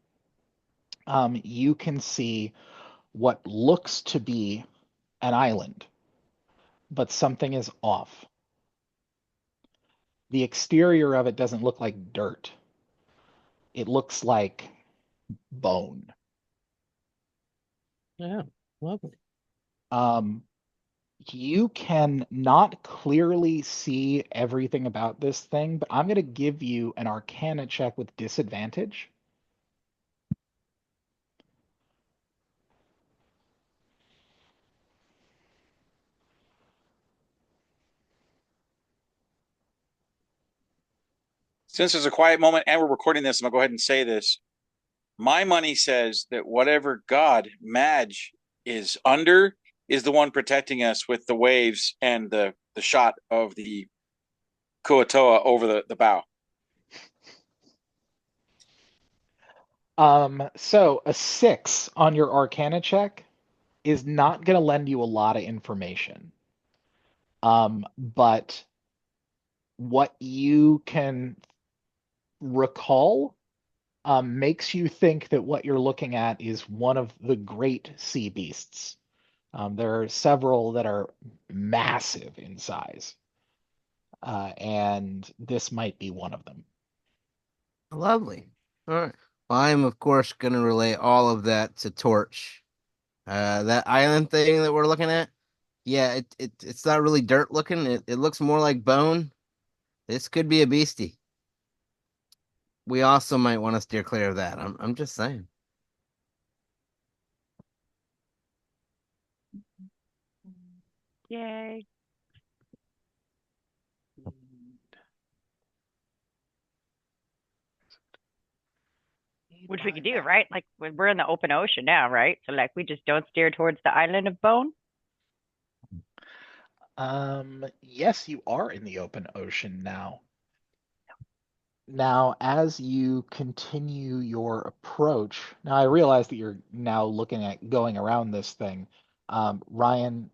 Speaker 1: you can see what looks to be an island, but something is off. The exterior of it doesn't look like dirt. It looks like bone.
Speaker 3: Yeah, lovely.
Speaker 1: You can not clearly see everything about this thing, but I'm going to give you an Arcana check with disadvantage.
Speaker 2: Since there's a quiet moment and we're recording this, I'm gonna go ahead and say this. My money says that whatever god Madge is under is the one protecting us with the waves and the shot of the Kuo-toa over the bow.
Speaker 1: So a 6 on your Arcana check is not going to lend you a lot of information. But what you can recall makes you think that what you're looking at is one of the great sea beasts. There are several that are massive in size, and this might be one of them.
Speaker 3: Lovely. All right. Well, I'm of course going to relay all of that to Torch. That island thing that we're looking at, yeah, it's not really dirt looking. It looks more like bone. This could be a beastie. We also might want to steer clear of that. I'm just saying.
Speaker 4: Yay. Which we could do, right? Like we're in the open ocean now, right? So like we just don't steer towards the island of Bone.
Speaker 1: Yes, you are in the open ocean now. Now, as you continue your approach, now I realize that you're now looking at going around this thing. Ryan,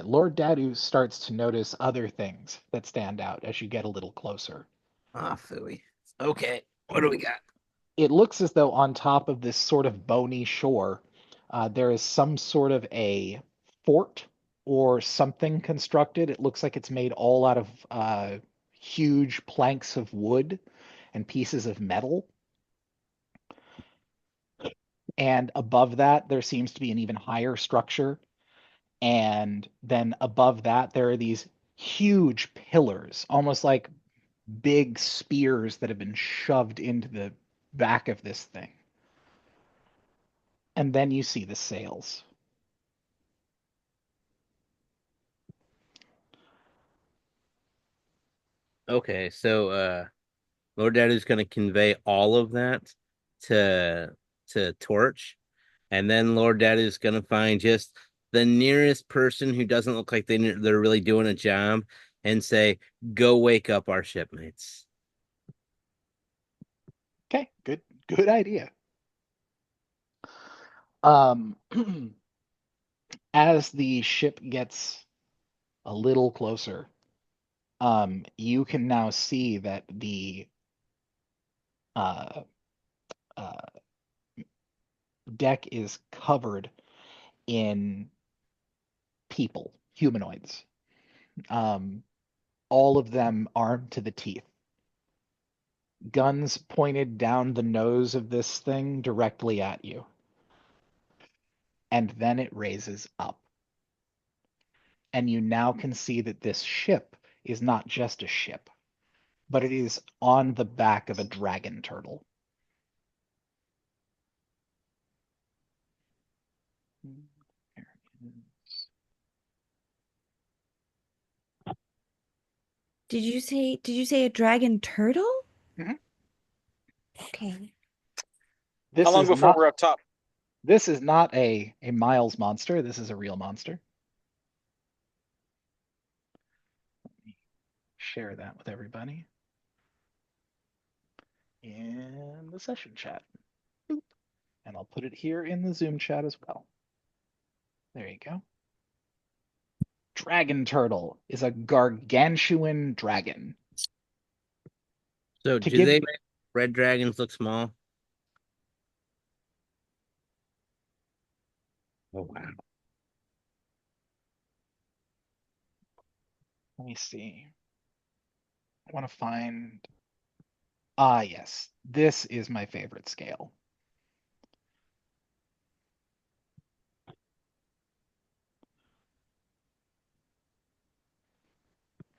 Speaker 1: Lord Dadu starts to notice other things that stand out as you get a little closer.
Speaker 3: Ah, phooey. Okay, what do we got?
Speaker 1: It looks as though on top of this sort of bony shore, there is some sort of a fort or something constructed. It looks like it's made all out of huge planks of wood and pieces of metal. And above that, there seems to be an even higher structure. And then above that, there are these huge pillars, almost like big spears that have been shoved into the back of this thing. And then you see the sails.
Speaker 3: Okay, so Lord Dadu's gonna convey all of that to Torch, and then Lord Dadu's gonna find just the nearest person who doesn't look like they're really doing a job and say, "Go wake up our shipmates."
Speaker 1: Okay, good idea. Um, as the ship gets a little closer, you can now see that uh, uh, deck is covered in people, humanoids. All of them armed to the teeth. Guns pointed down the nose of this thing directly at you. And then it raises up. And you now can see that this ship is not just a ship, but it is on the back of a dragon turtle. There it is.
Speaker 5: Did you say a dragon turtle?
Speaker 1: Mhm.
Speaker 5: Okay.
Speaker 1: This
Speaker 2: How long
Speaker 1: is
Speaker 2: before
Speaker 1: not
Speaker 2: we're up top?
Speaker 1: this is not a Miles monster. This is a real monster. Let me share that with everybody in the session chat. Boop. And I'll put it here in the Zoom chat as well. There you go. Dragon turtle is a gargantuan dragon.
Speaker 3: So
Speaker 1: To
Speaker 3: do
Speaker 1: give
Speaker 3: they make red dragons look small? Oh wow.
Speaker 1: Let me see. I want to find. Ah, yes. This is my favorite scale.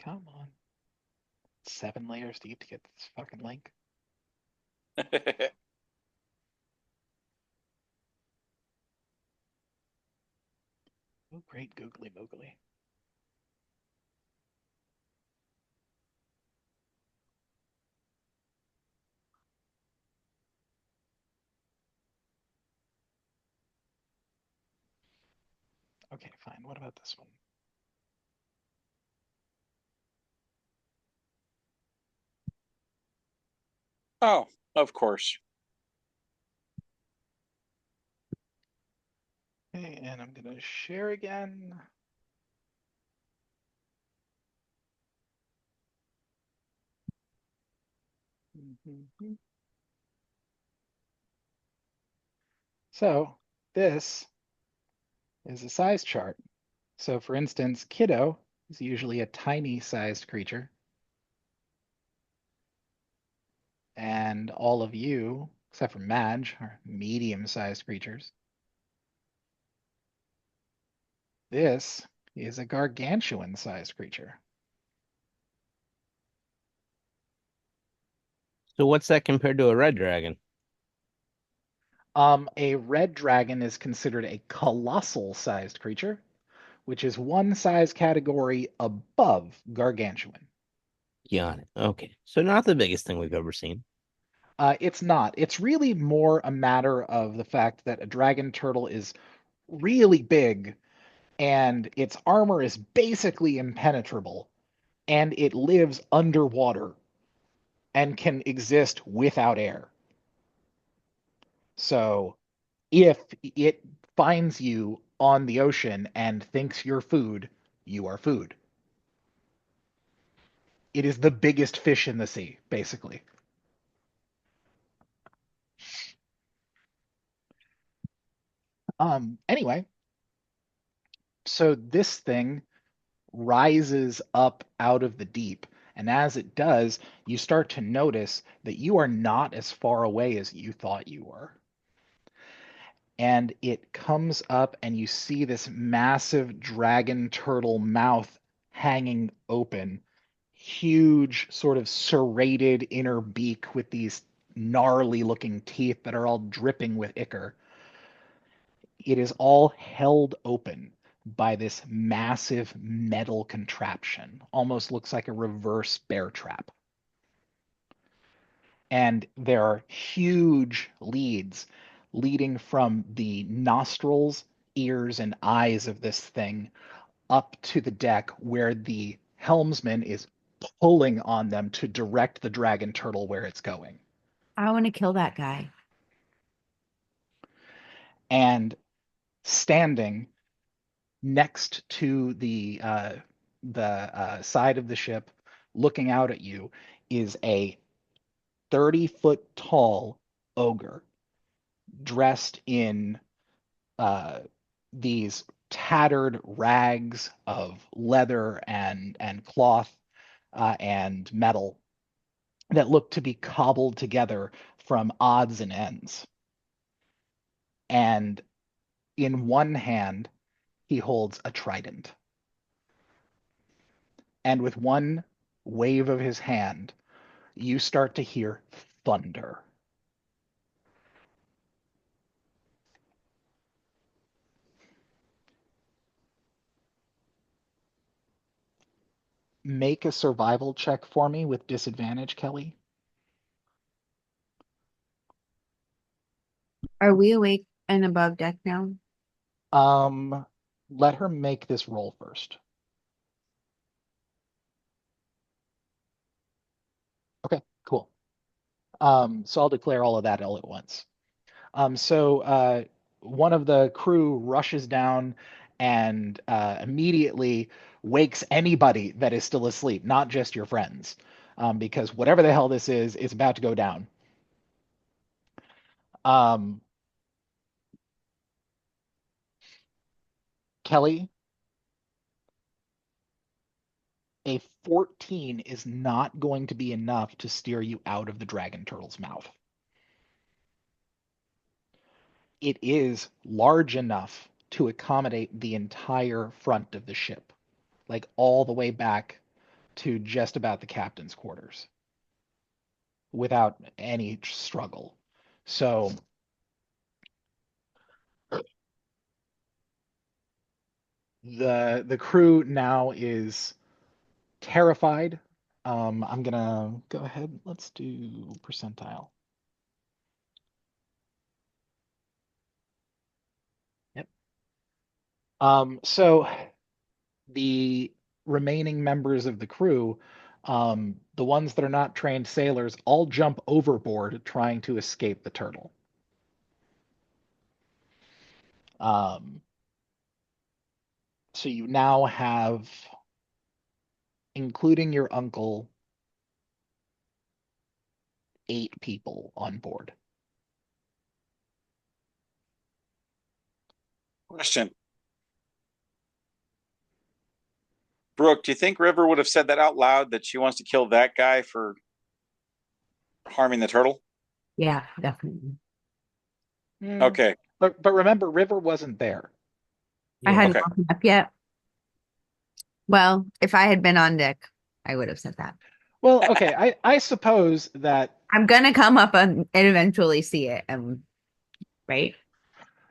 Speaker 1: Come on. 7 layers deep to get this fucking link. Oh, great googly moogly. Okay, fine. What about this one?
Speaker 2: Oh, of course.
Speaker 1: Okay, and I'm gonna share again. So this is a size chart. So for instance, Kiddo is usually a tiny sized creature. And all of you, except for Madge, are medium sized creatures. This is a gargantuan sized creature.
Speaker 3: So what's that compared to a red dragon?
Speaker 1: A red dragon is considered a colossal sized creature, which is one size category above gargantuan.
Speaker 3: Got it. Okay. So not the biggest thing we've ever seen.
Speaker 1: It's not. It's really more a matter of the fact that a dragon turtle is really big and its armor is basically impenetrable and it lives underwater and can exist without air. So if it finds you on the ocean and thinks you're food, you are food. It is the biggest fish in the sea, basically. Anyway, so this thing rises up out of the deep. And as it does, you start to notice that you are not as far away as you thought you were. And it comes up, and you see this massive dragon turtle mouth hanging open, huge, sort of serrated inner beak with these gnarly looking teeth that are all dripping with ichor. It is all held open by this massive metal contraption. Almost looks like a reverse bear trap. And there are huge leads leading from the nostrils, ears, and eyes of this thing up to the deck where the helmsman is pulling on them to direct the dragon turtle where it's going.
Speaker 5: I want to kill that guy.
Speaker 1: And standing next to the side of the ship, looking out at you, is a 30-foot tall ogre. dressed in these tattered rags of leather and cloth and metal that look to be cobbled together from odds and ends. And in one hand, he holds a trident. And with one wave of his hand, you start to hear thunder. Make a survival check for me with disadvantage, Kelly.
Speaker 5: Are we awake and above deck now?
Speaker 1: Let her make this roll first. Okay, cool. So I'll declare all of that all at once. So one of the crew rushes down and immediately wakes anybody that is still asleep, not just your friends, because whatever the hell this is about to go down. Um, Kelly, a 14 is not going to be enough to steer you out of the dragon turtle's mouth. It is large enough to accommodate the entire front of the ship, like all the way back to just about the captain's quarters without any struggle. So the crew now is terrified. I'm gonna go ahead. Let's do percentile. Yep. So the remaining members of the crew, the ones that are not trained sailors, all jump overboard trying to escape the turtle. Um, so you now have, including your uncle, 8 people on board.
Speaker 2: Question. Brooke, do you think River would have said that out loud that she wants to kill that guy for harming the turtle?
Speaker 5: Yeah, definitely.
Speaker 2: Okay.
Speaker 1: But remember, River wasn't there.
Speaker 5: I hadn't
Speaker 2: Okay.
Speaker 5: woken up yet. Well, if I had been on deck, I would have said that.
Speaker 1: Well, okay, I suppose that.
Speaker 5: I'm gonna come up and eventually see it, right?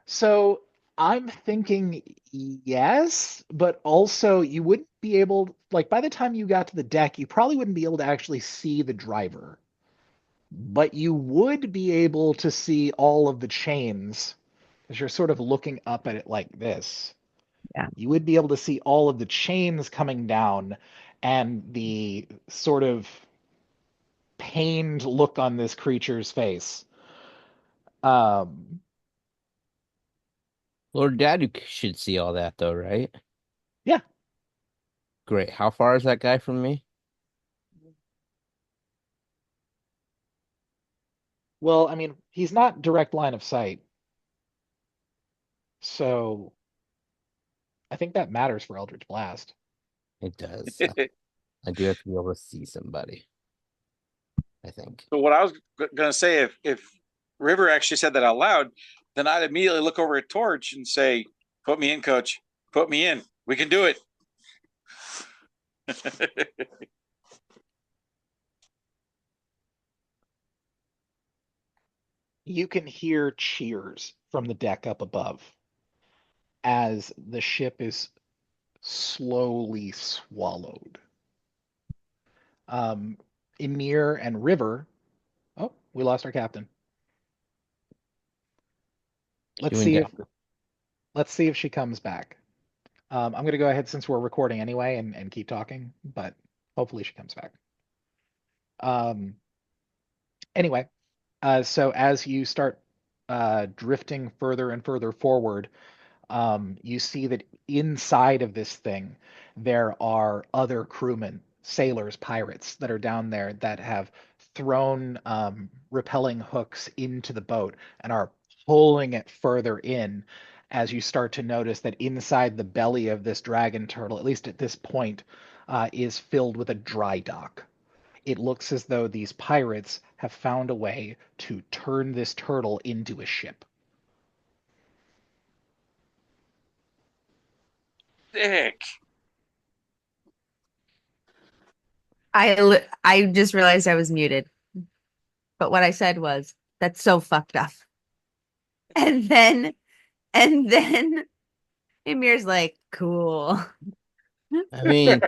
Speaker 1: So I'm thinking yes, but also you wouldn't be able, like, by the time you got to the deck, you probably wouldn't be able to actually see the driver. But you would be able to see all of the chains because you're sort of looking up at it like this.
Speaker 5: Yeah.
Speaker 1: You would be able to see all of the chains coming down and the sort of pained look on this creature's face. Um,
Speaker 3: Lord Dadu should see all that though, right?
Speaker 1: yeah.
Speaker 3: Great. How far is that guy from me?
Speaker 1: Well, I mean, he's not direct line of sight. So I think that matters for Eldritch Blast.
Speaker 3: It does. I do have to be able to see somebody, I think.
Speaker 2: So what I was going to say, if River actually said that out loud, then I'd immediately look over at Torch and say, "Put me in, Coach. Put me in. We can do it."
Speaker 1: You can hear cheers from the deck up above as the ship is slowly swallowed. Emir and River. Oh, we lost our captain. Let's
Speaker 3: Doing
Speaker 1: see
Speaker 3: that.
Speaker 1: let's see if she comes back. I'm going to go ahead since we're recording anyway and keep talking, but hopefully she comes back. Anyway, so as you start drifting further and further forward, you see that inside of this thing, there are other crewmen, sailors, pirates that are down there that have thrown repelling hooks into the boat and are pulling it further in as you start to notice that inside the belly of this dragon turtle, at least at this point, is filled with a dry dock. It looks as though these pirates have found a way to turn this turtle into a ship.
Speaker 2: Dick.
Speaker 5: I just realized I was muted. But what I said was, that's so fucked up. And then Emir's like, cool.
Speaker 3: I mean,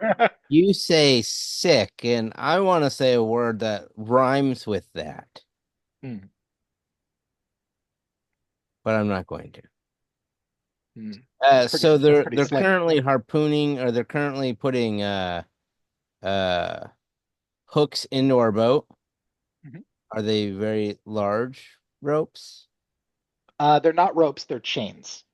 Speaker 3: you say sick, and I want to say a word that rhymes with that.
Speaker 1: Hmm.
Speaker 3: But I'm not going to.
Speaker 1: Hmm.
Speaker 3: So
Speaker 1: That's pretty
Speaker 3: they're
Speaker 1: slick.
Speaker 3: currently harpooning, or they're currently putting hooks into our boat.
Speaker 1: Mhm.
Speaker 3: Are they very large ropes?
Speaker 1: They're not ropes, they're chains.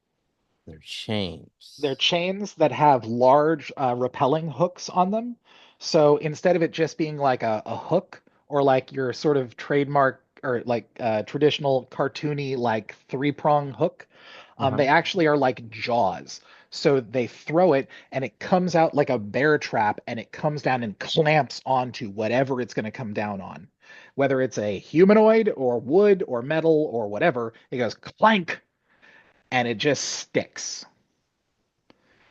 Speaker 3: They're chains.
Speaker 1: They're chains that have large repelling hooks on them. So instead of it just being like a hook or like your sort of trademark or like traditional cartoony like three-prong hook,
Speaker 3: Uh-huh.
Speaker 1: they actually are like jaws. So they throw it and it comes out like a bear trap and it comes down and clamps onto whatever it's going to come down on. Whether it's a humanoid or wood or metal or whatever, it goes clank and it just sticks.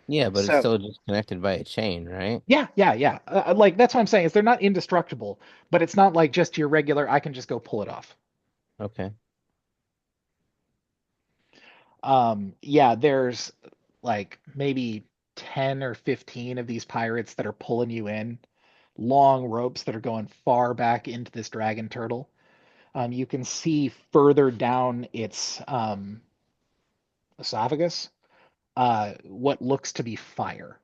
Speaker 3: Yeah, but it's
Speaker 1: So
Speaker 3: still just connected by a chain, right?
Speaker 1: yeah. Like that's what I'm saying is they're not indestructible, but it's not like just your regular. I can just go pull it off.
Speaker 3: Okay.
Speaker 1: Yeah, there's like maybe 10 or 15 of these pirates that are pulling you in, long ropes that are going far back into this dragon turtle. You can see further down its esophagus what looks to be fire.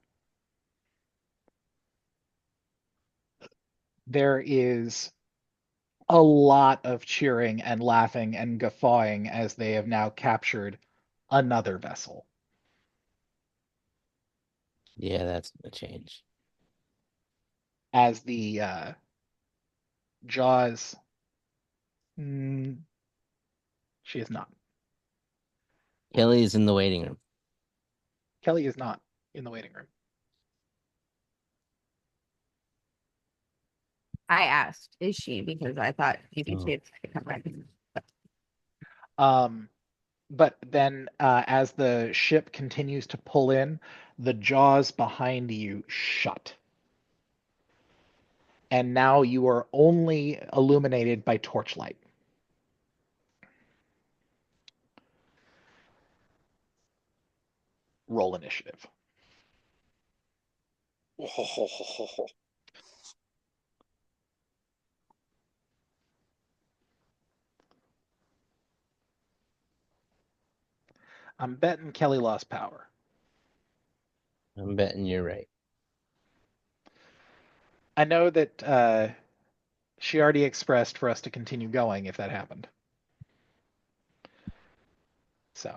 Speaker 1: There is a lot of cheering and laughing and guffawing as they have now captured another vessel.
Speaker 3: Yeah, that's gonna change.
Speaker 1: As the Jaws, she is not.
Speaker 3: Kelly is in the waiting room.
Speaker 1: Kelly is not in the waiting room.
Speaker 5: I asked, is she? Because I thought you could
Speaker 3: Oh.
Speaker 5: say it's come back.
Speaker 1: But then as the ship continues to pull in, the jaws behind you shut. And now you are only illuminated by torchlight. Roll initiative. I'm betting Kelly lost power.
Speaker 3: I'm betting you're right.
Speaker 1: I know that she already expressed for us to continue going if that happened. So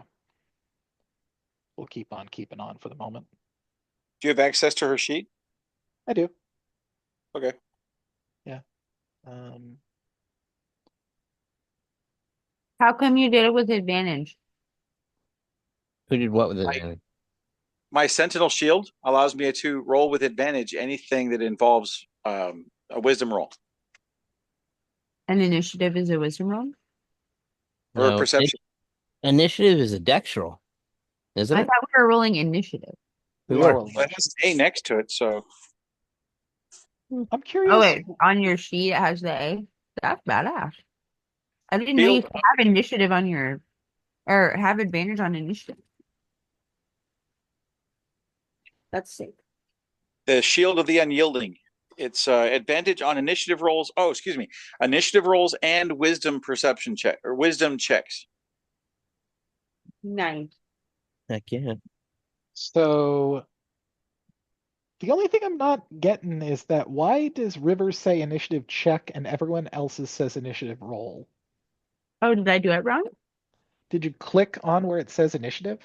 Speaker 1: we'll keep on keeping on for the moment.
Speaker 2: Do you have access to her sheet?
Speaker 1: I do.
Speaker 2: Okay.
Speaker 1: Yeah.
Speaker 5: How come you did it with advantage?
Speaker 3: Who did what with it?
Speaker 2: I- My Sentinel Shield allows me to roll with advantage anything that involves a wisdom roll
Speaker 5: An initiative is a wisdom roll?
Speaker 2: or a
Speaker 3: No,
Speaker 2: perception.
Speaker 3: initiative is a dex roll, isn't
Speaker 5: I
Speaker 3: it?
Speaker 5: thought we were rolling initiative.
Speaker 3: We
Speaker 1: We are
Speaker 3: were.
Speaker 1: rolling
Speaker 2: It has an A next to it, so
Speaker 1: I'm curious.
Speaker 5: Oh wait, on your sheet it has the A. That's badass. I didn't know you
Speaker 2: Field-
Speaker 5: could have initiative on your or have advantage on initiative. That's sick.
Speaker 2: the Shield of the Unyielding. It's advantage on initiative rolls. Oh, excuse me, initiative rolls and wisdom perception check or wisdom checks.
Speaker 5: Nice.
Speaker 3: Heck yeah.
Speaker 1: So the only thing I'm not getting is that why does Rivers say initiative check and everyone else's says initiative roll?
Speaker 5: Oh, did I do it wrong?
Speaker 1: Did you click on where it says initiative?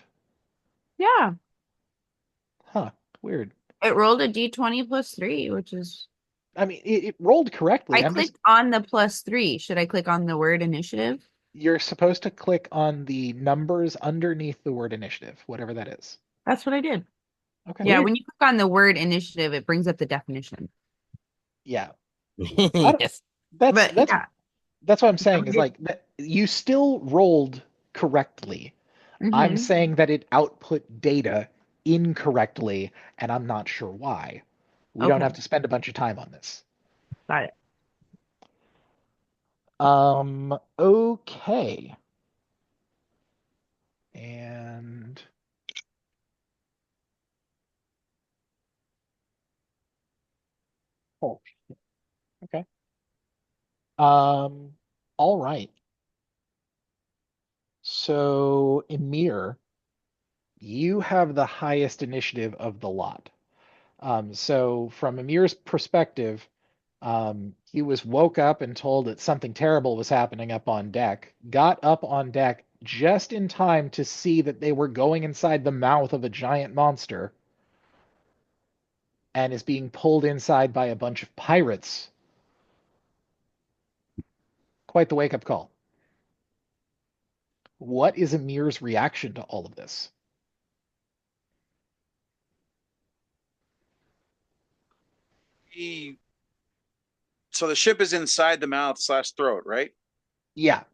Speaker 5: Yeah.
Speaker 1: Huh, weird.
Speaker 5: It rolled a d20 plus 3, which is
Speaker 1: I mean, it rolled correctly.
Speaker 5: I
Speaker 1: I'm
Speaker 5: clicked
Speaker 1: just
Speaker 5: on the plus 3. Should I click on the word initiative?
Speaker 1: You're supposed to click on the numbers underneath the word initiative, whatever that is.
Speaker 7: That's what I did.
Speaker 1: Okay.
Speaker 7: Yeah, when you click on the word initiative, it brings up the definition.
Speaker 1: Yeah. I don't-
Speaker 3: Yes.
Speaker 1: That's
Speaker 7: But yeah.
Speaker 1: that's what I'm saying is
Speaker 7: Okay.
Speaker 1: like that you still rolled correctly. I'm
Speaker 7: Mhm.
Speaker 1: saying that it output data incorrectly, and I'm not sure why. We don't
Speaker 7: Okay.
Speaker 1: have to spend a bunch of time on this.
Speaker 7: Got it.
Speaker 1: Okay. And oh, okay. All right. So, Emir, you have the highest initiative of the lot. So from Emir's perspective, he was woke up and told that something terrible was happening up on deck, got up on deck just in time to see that they were going inside the mouth of a giant monster and is being pulled inside by a bunch of pirates. Quite the wake-up call. What is Emir's reaction to all of this?
Speaker 2: So the ship is inside the mouth / throat, right?
Speaker 1: Yeah.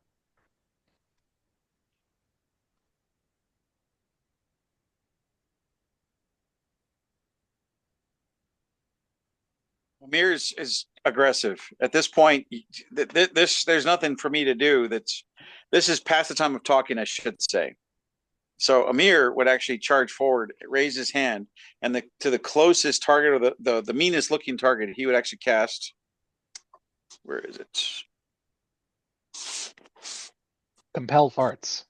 Speaker 2: Amir is aggressive at this point. There's nothing for me to do. This is past the time of talking, I should say. So Amir would actually charge forward, raise his hand, and to the closest target, or the meanest looking target, he would actually cast. Where is it?
Speaker 1: Compel farts.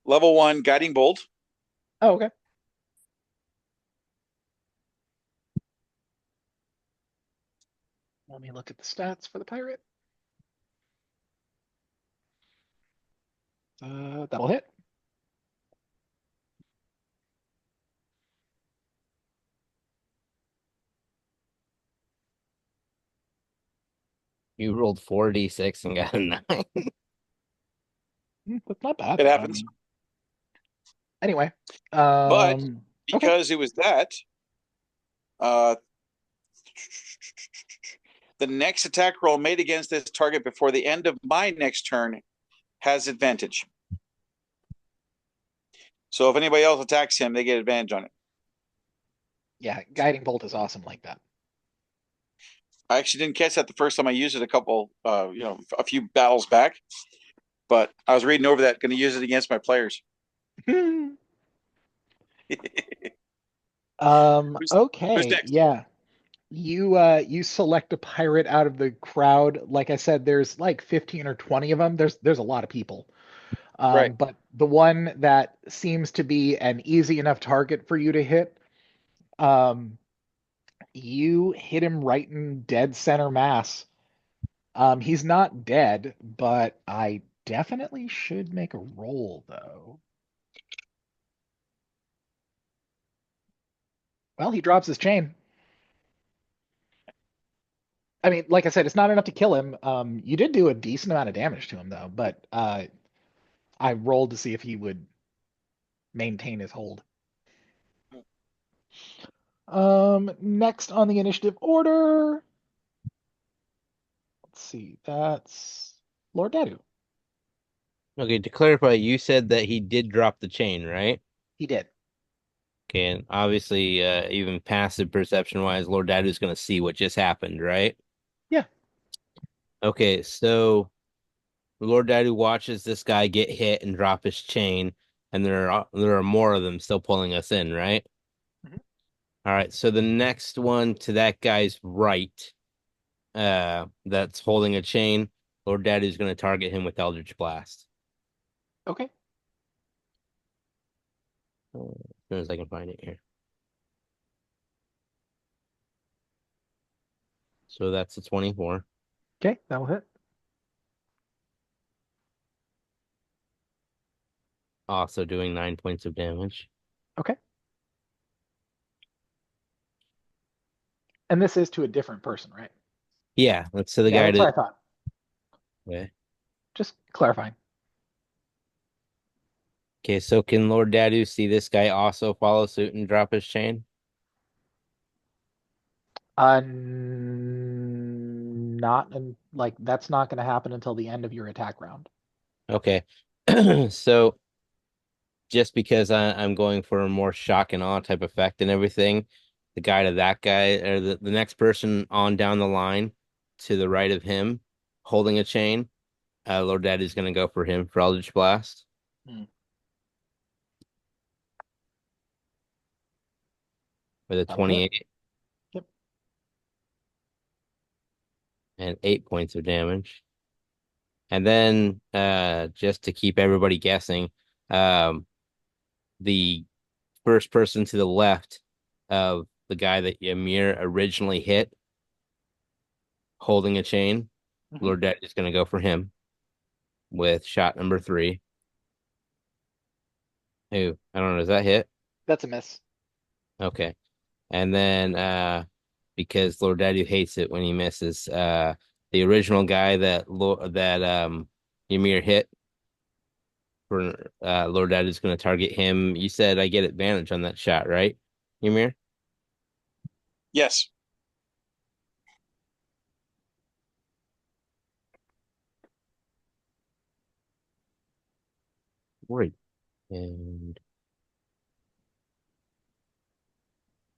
Speaker 2: Level 1 guiding bolt.
Speaker 1: Oh, okay. Let me look at the stats for the pirate. That'll hit.
Speaker 3: You rolled 4d6 and got a 9.
Speaker 1: That's not bad.
Speaker 2: It happens.
Speaker 1: Anyway,
Speaker 2: But
Speaker 1: okay.
Speaker 2: because it was that, the next attack roll made against this target before the end of my next turn has advantage. So if anybody else attacks him, they get advantage on it.
Speaker 1: Yeah, guiding bolt is awesome like that.
Speaker 2: I actually didn't catch that the first time I used it a few battles back. But I was reading over that, going to use it against my players.
Speaker 1: Okay,
Speaker 2: next?
Speaker 1: yeah. You select a pirate out of the crowd. Like I said, there's like 15 or 20 of them. There's a lot of people.
Speaker 2: Right.
Speaker 1: But the one that seems to be an easy enough target for you to hit, you hit him right in dead center mass. He's not dead, but I definitely should make a roll though. Well, he drops his chain. I mean, like I said, it's not enough to kill him. You did do a decent amount of damage to him though, but I rolled to see if he would maintain his hold. Next on the initiative order. Let's see, that's Lord Dadu.
Speaker 3: Okay, to clarify, you said that he did drop the chain, right?
Speaker 1: He did.
Speaker 3: Okay, and obviously, even passive perception wise, Lord Dadu's going to see what just happened, right?
Speaker 1: Yeah.
Speaker 3: Okay, so Lord Dadu watches this guy get hit and drop his chain, and there are more of them still pulling us in, right?
Speaker 1: Mhm.
Speaker 3: All right, so the next one to that guy's right, that's holding a chain, Lord Dadu's going to target him with Eldritch Blast.
Speaker 1: Okay.
Speaker 3: As soon as I can find it here. So that's a 24.
Speaker 1: Okay, that'll hit.
Speaker 3: Also doing 9 points of damage.
Speaker 1: Okay. And this is to a different person, right?
Speaker 3: Yeah, let's say the
Speaker 1: Yeah,
Speaker 3: guy
Speaker 1: that's
Speaker 3: to.
Speaker 1: what I thought.
Speaker 3: Okay.
Speaker 1: Just clarifying.
Speaker 3: Okay, so can Lord Dadu see this guy also follow suit and drop his chain?
Speaker 1: Not like that's not going to happen until the end of your attack round.
Speaker 3: Okay. So just because I'm going for a more shock and awe type effect and everything, the guy to that guy or the next person on down the line to the right of him holding a chain, Lord Daddy's gonna go for him for Eldritch Blast
Speaker 1: Hmm.
Speaker 3: with a
Speaker 1: That'll hit.
Speaker 3: 28
Speaker 1: Yep.
Speaker 3: and 8 points of damage. And then just to keep everybody guessing, um the first person to the left of the guy that Ymir originally hit holding a chain,
Speaker 1: Mhm.
Speaker 3: Lord Daddy's gonna go for him with shot number 3. Ooh, I don't know, does that hit?
Speaker 1: That's a miss.
Speaker 3: Okay. And then because Lord Daddy hates it when he misses, the original guy that Ymir hit for Lord Daddy's gonna target him. You said I get advantage on that shot, right, Ymir?
Speaker 2: Yes.
Speaker 3: Right. And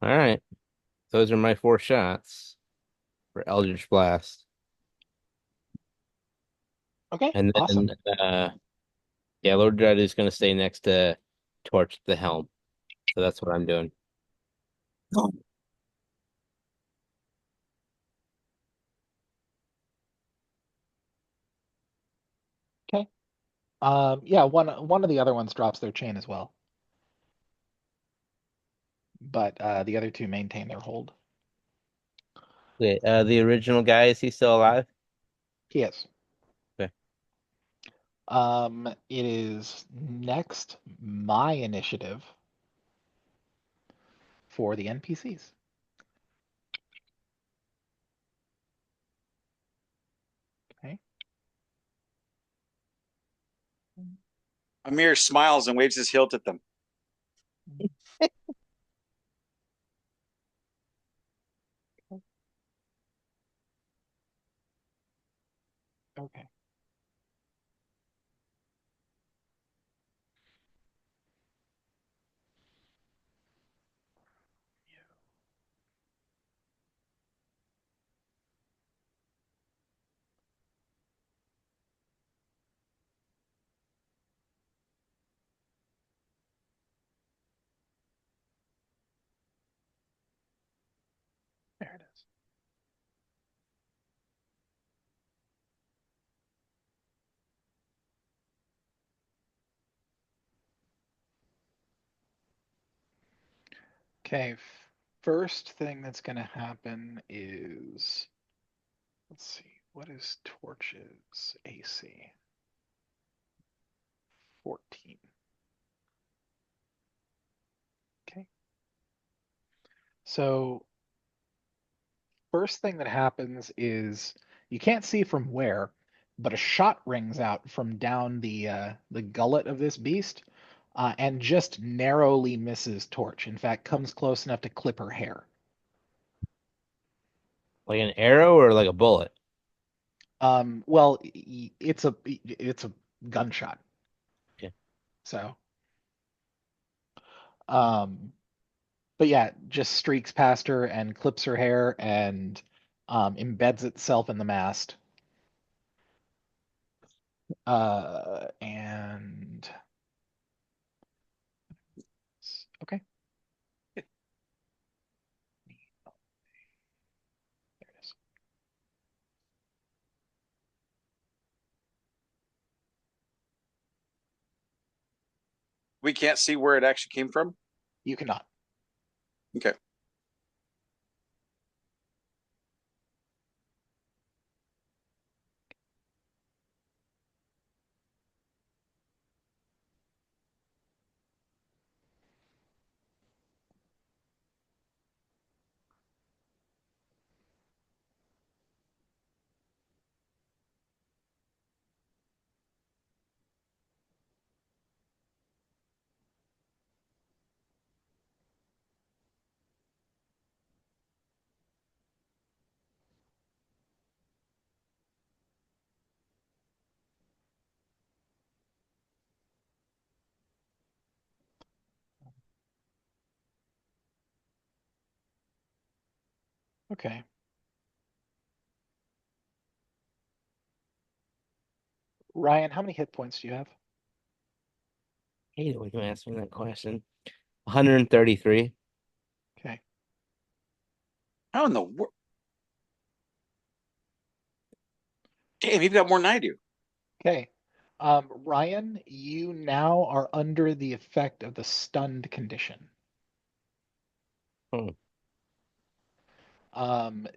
Speaker 3: all right. Those are my 4 shots for Eldritch Blast.
Speaker 1: Okay,
Speaker 3: And
Speaker 1: awesome.
Speaker 3: then yeah, Lord Dread is gonna stay next to Torch the Helm. So that's what I'm doing.
Speaker 1: Okay. Yeah, one of the other ones drops their chain as well, but the other two maintain their hold.
Speaker 3: Okay, the original guy, is he still alive?
Speaker 1: He is.
Speaker 3: Okay.
Speaker 1: It is next my initiative for the NPCs. Okay.
Speaker 2: Amir smiles and waves his hilt at them.
Speaker 1: Okay. There it is. Okay, first thing that's going to happen is, let's see, what is Torch's AC? 14. Okay. So, first thing that happens is you can't see from where, but a shot rings out from down the gullet of this beast, and just narrowly misses Torch. In fact, comes close enough to clip her hair.
Speaker 3: Like an arrow or like a bullet?
Speaker 1: Well, it's a gunshot.
Speaker 3: Okay.
Speaker 1: So, um, but yeah, just streaks past her and clips her hair and embeds itself in the mast. And okay, there it is.
Speaker 2: We can't see where it actually came from.
Speaker 1: You cannot.
Speaker 2: Okay.
Speaker 1: Okay. Ryan, how many hit points do you have?
Speaker 3: I hate it when you ask me that question. 133.
Speaker 1: Okay.
Speaker 2: How in the world? Damn, you've got more than I do.
Speaker 1: Okay. Ryan, you now are under the effect of the stunned condition.
Speaker 3: Hmm.
Speaker 1: Um,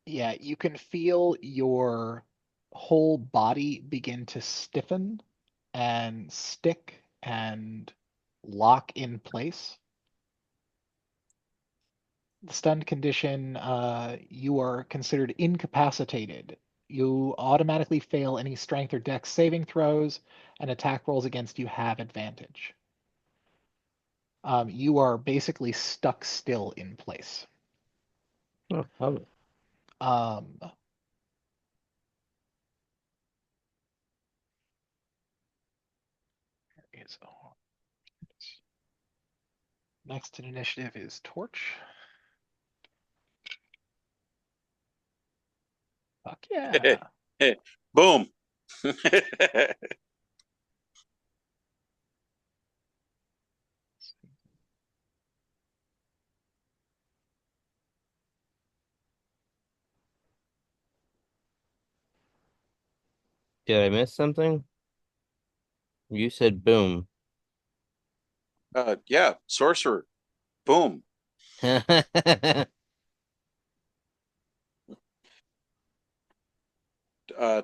Speaker 1: yeah, you can feel your whole body begin to stiffen and stick and lock in place. The stunned condition, you are considered incapacitated. You automatically fail any strength or dex saving throws, and attack rolls against you have advantage. You are basically stuck still in place.
Speaker 3: Oh,
Speaker 1: Um, is, oh, next in initiative is Torch. Fuck yeah.
Speaker 2: Boom.
Speaker 3: did I miss something? You said boom.
Speaker 2: Yeah, sorcerer. Boom.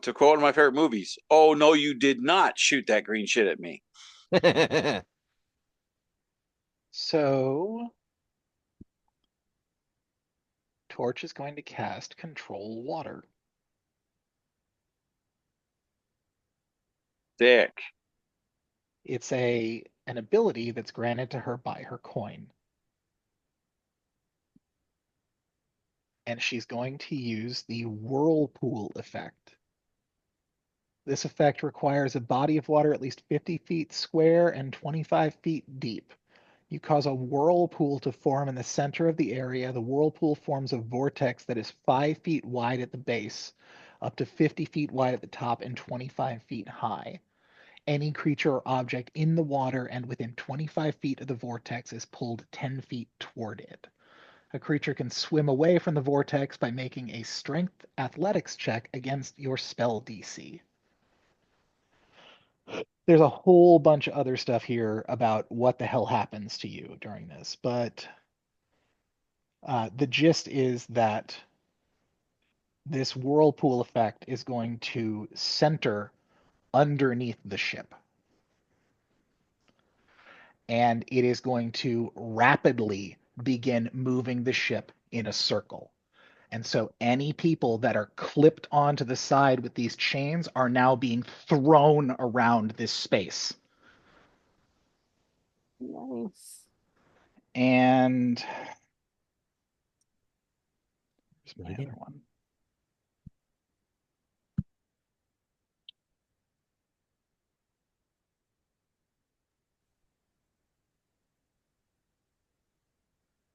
Speaker 2: To quote one of my favorite movies, oh no, you did not shoot that green shit at me.
Speaker 1: So, Torch is going to cast Control Water.
Speaker 2: Dick.
Speaker 1: It's an ability that's granted to her by her coin. And she's going to use the Whirlpool effect. This effect requires a body of water at least 50 feet square and 25 feet deep. You cause a whirlpool to form in the center of the area. The whirlpool forms a vortex that is 5 feet wide at the base, up to 50 feet wide at the top, and 25 feet high. Any creature or object in the water and within 25 feet of the vortex is pulled 10 feet toward it. A creature can swim away from the vortex by making a strength athletics check against your spell DC. There's a whole bunch of other stuff here about what the hell happens to you during this, but the gist is that this whirlpool effect is going to center underneath the ship. And it is going to rapidly begin moving the ship in a circle. And so any people that are clipped onto the side with these chains are now being thrown around this space.
Speaker 3: Nice.
Speaker 1: And here's my
Speaker 3: Yeah.
Speaker 1: other one.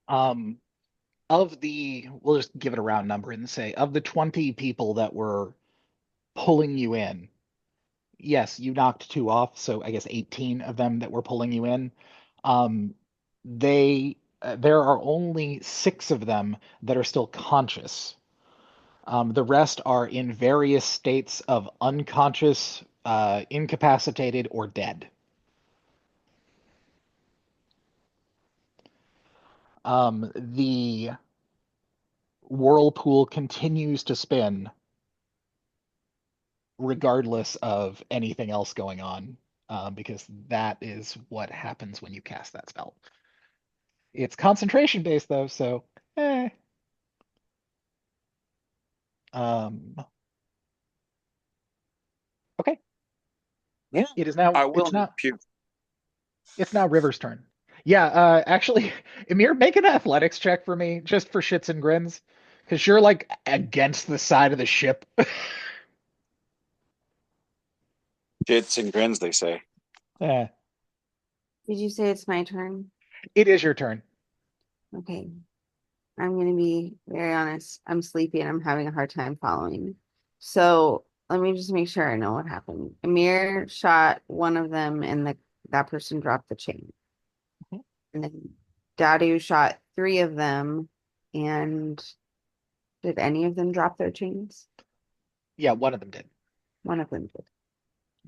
Speaker 1: Um, we'll just give it a round number and say, of the 20 people that were pulling you in, yes, you knocked two off, so I guess 18 of them that were pulling you in. Um, there are only 6 of them that are still conscious. The rest are in various states of unconscious, incapacitated, or dead. The whirlpool continues to spin regardless of anything else going on, because that is what happens when you cast that spell. It's concentration based though, so eh. Um, okay.
Speaker 2: Yeah.
Speaker 1: It is now
Speaker 2: I will puke.
Speaker 1: it's now River's turn. Yeah, actually, Emir, make an athletics check for me, just for shits and grins, because you're like against the side of the ship.
Speaker 2: Shits and grins, they say.
Speaker 1: Eh.
Speaker 5: Did you say it's my turn?
Speaker 1: It is your turn.
Speaker 5: Okay. I'm gonna be very honest. I'm sleepy and I'm having a hard time following. So let me just make sure I know what happened. Amir shot one of them and that person dropped the chain.
Speaker 1: Mhm.
Speaker 5: And then Dadu shot three of them. And did any of them drop their chains?
Speaker 1: Yeah, one of them did.
Speaker 5: One of them did.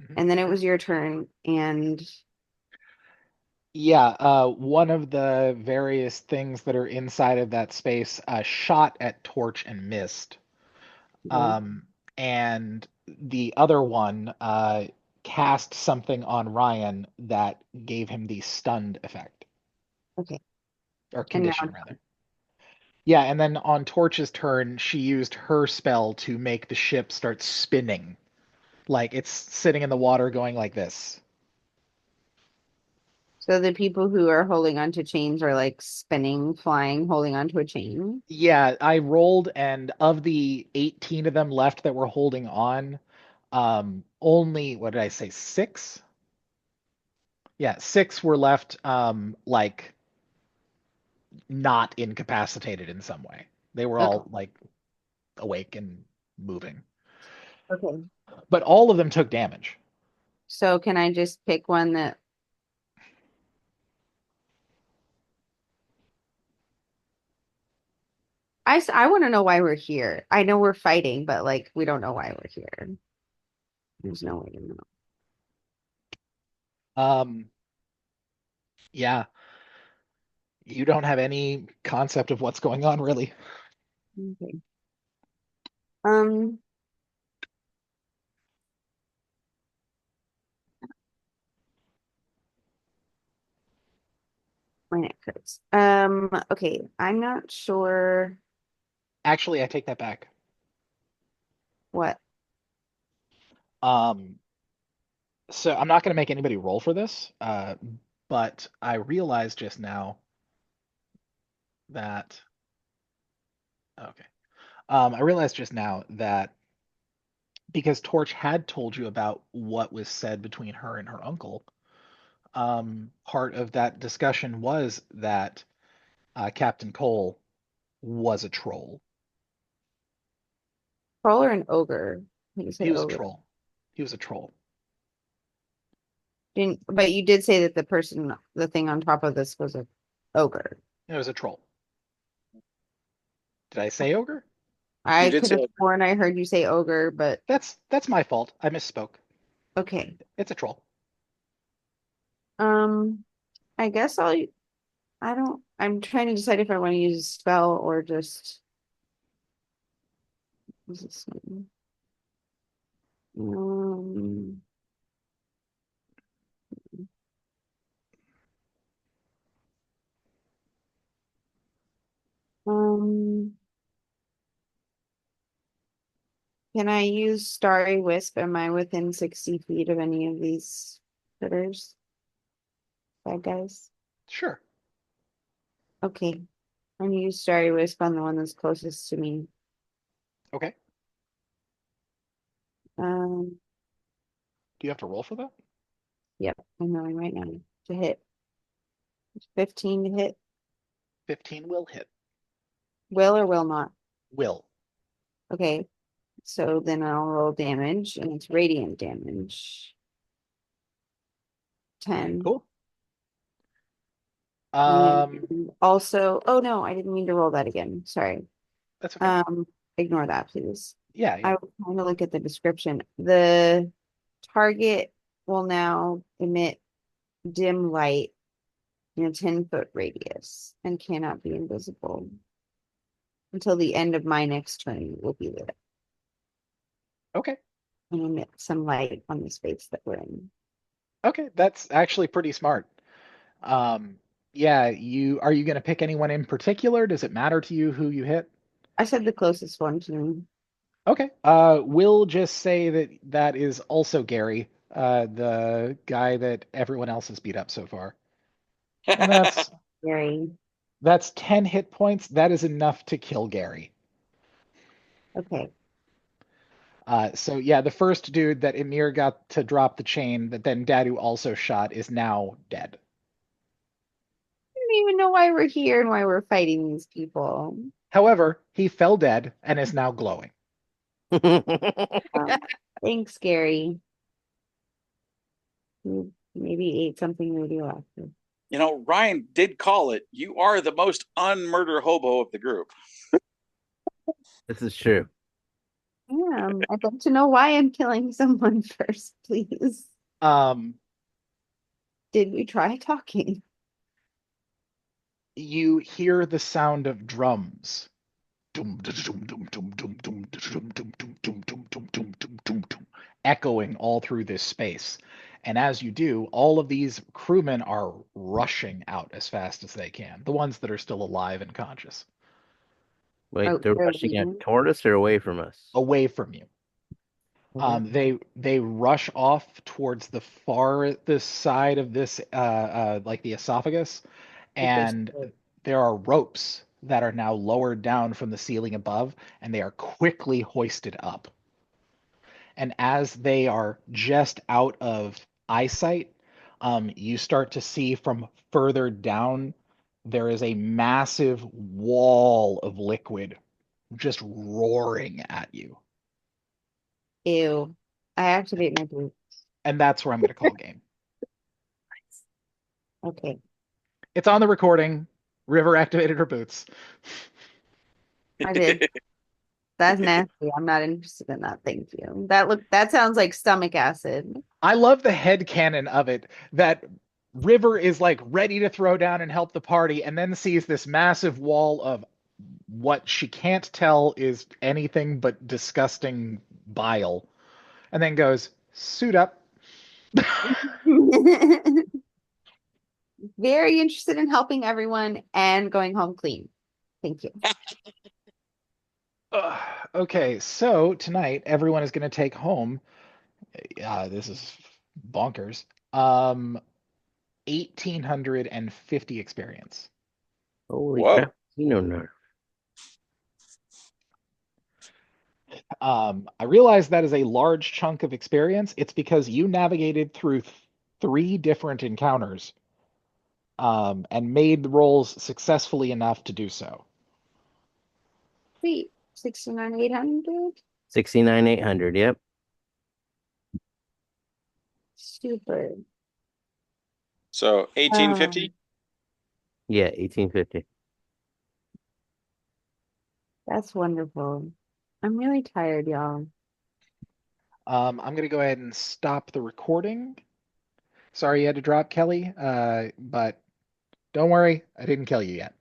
Speaker 1: Mhm.
Speaker 5: And then it was your turn. And
Speaker 1: Yeah, one of the various things that are inside of that space shot at Torch and missed. Um, and the other one cast something on Ryan that gave him the stunned effect,
Speaker 5: okay.
Speaker 1: or
Speaker 5: And now
Speaker 1: condition rather. Yeah, and then on Torch's turn, she used her spell to make the ship start spinning. Like it's sitting in the water going like this.
Speaker 5: so the people who are holding onto chains are like spinning, flying, holding onto a chain.
Speaker 1: Yeah, I rolled, and of the 18 of them left that were holding on, only, what did I say, six? Yeah, six were left, like not incapacitated in some way. They were
Speaker 5: Okay.
Speaker 1: all like awake and moving,
Speaker 5: Okay.
Speaker 1: but all of them took damage.
Speaker 5: So can I just pick one that I want to know why we're here. I know we're fighting, but like we don't know why we're here. There's no way to know.
Speaker 1: Um, yeah, you don't have any concept of what's going on, really.
Speaker 5: Okay. Um, my neck hurts. Okay, I'm not sure
Speaker 1: Actually, I take that back.
Speaker 5: what.
Speaker 1: Um, so I'm not going to make anybody roll for this, but I realized just now that, okay. I realized just now that because Torch had told you about what was said between her and her uncle, part of that discussion was that Captain Cole was a troll.
Speaker 5: Troll or an ogre? I think you
Speaker 1: He
Speaker 5: said
Speaker 1: was a
Speaker 5: ogre.
Speaker 1: troll. He was a troll.
Speaker 5: Didn't, but you did say that the thing on top of this was a ogre.
Speaker 1: It was a troll. Did I say ogre?
Speaker 2: You
Speaker 5: I
Speaker 2: did
Speaker 5: could
Speaker 2: say
Speaker 5: have sworn I heard you say ogre, but
Speaker 1: That's my fault. I misspoke.
Speaker 5: okay.
Speaker 1: It's a troll.
Speaker 5: Um, I guess I don't, I'm trying to decide if I want to use a spell or just, what's this one? Um, um, can I use Starry Wisp? Am I within 60 feet of any of these critters? Bad guys?
Speaker 1: Sure.
Speaker 5: Okay. I'm gonna use Starry Wisp on the one that's closest to me.
Speaker 1: Okay.
Speaker 5: Um,
Speaker 1: Do you have to roll for that?
Speaker 5: yep, I'm rolling right now to hit. 15 to hit.
Speaker 1: 15 will hit.
Speaker 5: Will or will not?
Speaker 1: Will.
Speaker 5: Okay. So then I'll roll damage, and it's radiant damage. 10.
Speaker 1: Cool.
Speaker 5: And also, oh no, I didn't mean to roll that again. Sorry.
Speaker 1: That's okay.
Speaker 5: Ignore that, please.
Speaker 1: Yeah,
Speaker 5: I
Speaker 1: yeah.
Speaker 5: was trying to look at the description. The target will now emit dim light in a 10-foot radius and cannot be invisible until the end of my next turn. It will be lit
Speaker 1: Okay.
Speaker 5: and emit some light on the space that we're in.
Speaker 1: Okay, that's actually pretty smart. Um, yeah, are you going to pick anyone in particular? Does it matter to you who you hit?
Speaker 5: I said the closest one to me.
Speaker 1: Okay. We'll just say that that is also Gary, the guy that everyone else has beat up so far. And
Speaker 5: Very
Speaker 1: that's 10 hit points. That is enough to kill Gary.
Speaker 5: okay.
Speaker 1: So yeah, the first dude that Emir got to drop the chain that then Dadu also shot is now dead.
Speaker 5: even know why we're here and why we're fighting these people.
Speaker 1: However, he fell dead and is now glowing.
Speaker 5: Thanks, Gary. You maybe ate something radioactive.
Speaker 2: You know, Ryan did call it. You are the most unmurder hobo of the group.
Speaker 3: This is true.
Speaker 5: Yeah, I'd like to know why I'm killing someone first, please. Did we try talking?
Speaker 1: You hear the sound of drums. Dum, dum, dum, dum, dum, dum, dum, dum, dum, dum, dum, dum, dum, dum, dum, dum, dum, echoing all through this space. And as you do, all of these crewmen are rushing out as fast as they can. The ones that are still alive and conscious.
Speaker 3: Wait,
Speaker 5: Oh,
Speaker 3: they're
Speaker 5: they're
Speaker 3: rushing
Speaker 5: leaving?
Speaker 3: toward us or away from us?
Speaker 1: Away from you. They rush off towards the farthest side of this like the esophagus,
Speaker 5: Like this-
Speaker 1: and there are ropes that are now lowered down from the ceiling above, and they are quickly hoisted up. And as they are just out of eyesight, you start to see from further down there is a massive wall of liquid just roaring at you.
Speaker 5: Ew. I activate my boot.
Speaker 1: And that's where I'm going to call game.
Speaker 5: Okay.
Speaker 1: It's on the recording. River activated her boots.
Speaker 5: I did. That's nasty. I'm not interested in that. Thank you. That sounds like stomach acid.
Speaker 1: I love the head canon of it that River is like ready to throw down and help the party and then sees this massive wall of what she can't tell is anything but disgusting bile and then goes, suit up.
Speaker 5: Very interested in helping everyone and going home clean. Thank you.
Speaker 1: Okay, so tonight everyone is going to take home. This is bonkers. 1,850 experience.
Speaker 3: Holy
Speaker 2: Whoa.
Speaker 3: crap. You know, nerve.
Speaker 1: I realize that is a large chunk of experience. It's because you navigated through three different encounters and made the rolls successfully enough to do so.
Speaker 5: Sweet. 69,800.
Speaker 3: 69,800. Yep.
Speaker 5: Super.
Speaker 2: So 1850.
Speaker 3: Yeah, 1850.
Speaker 5: That's wonderful. I'm really tired, y'all.
Speaker 1: I'm going to go ahead and stop the recording. Sorry you had to drop, Kelly, but don't worry, I didn't kill you yet.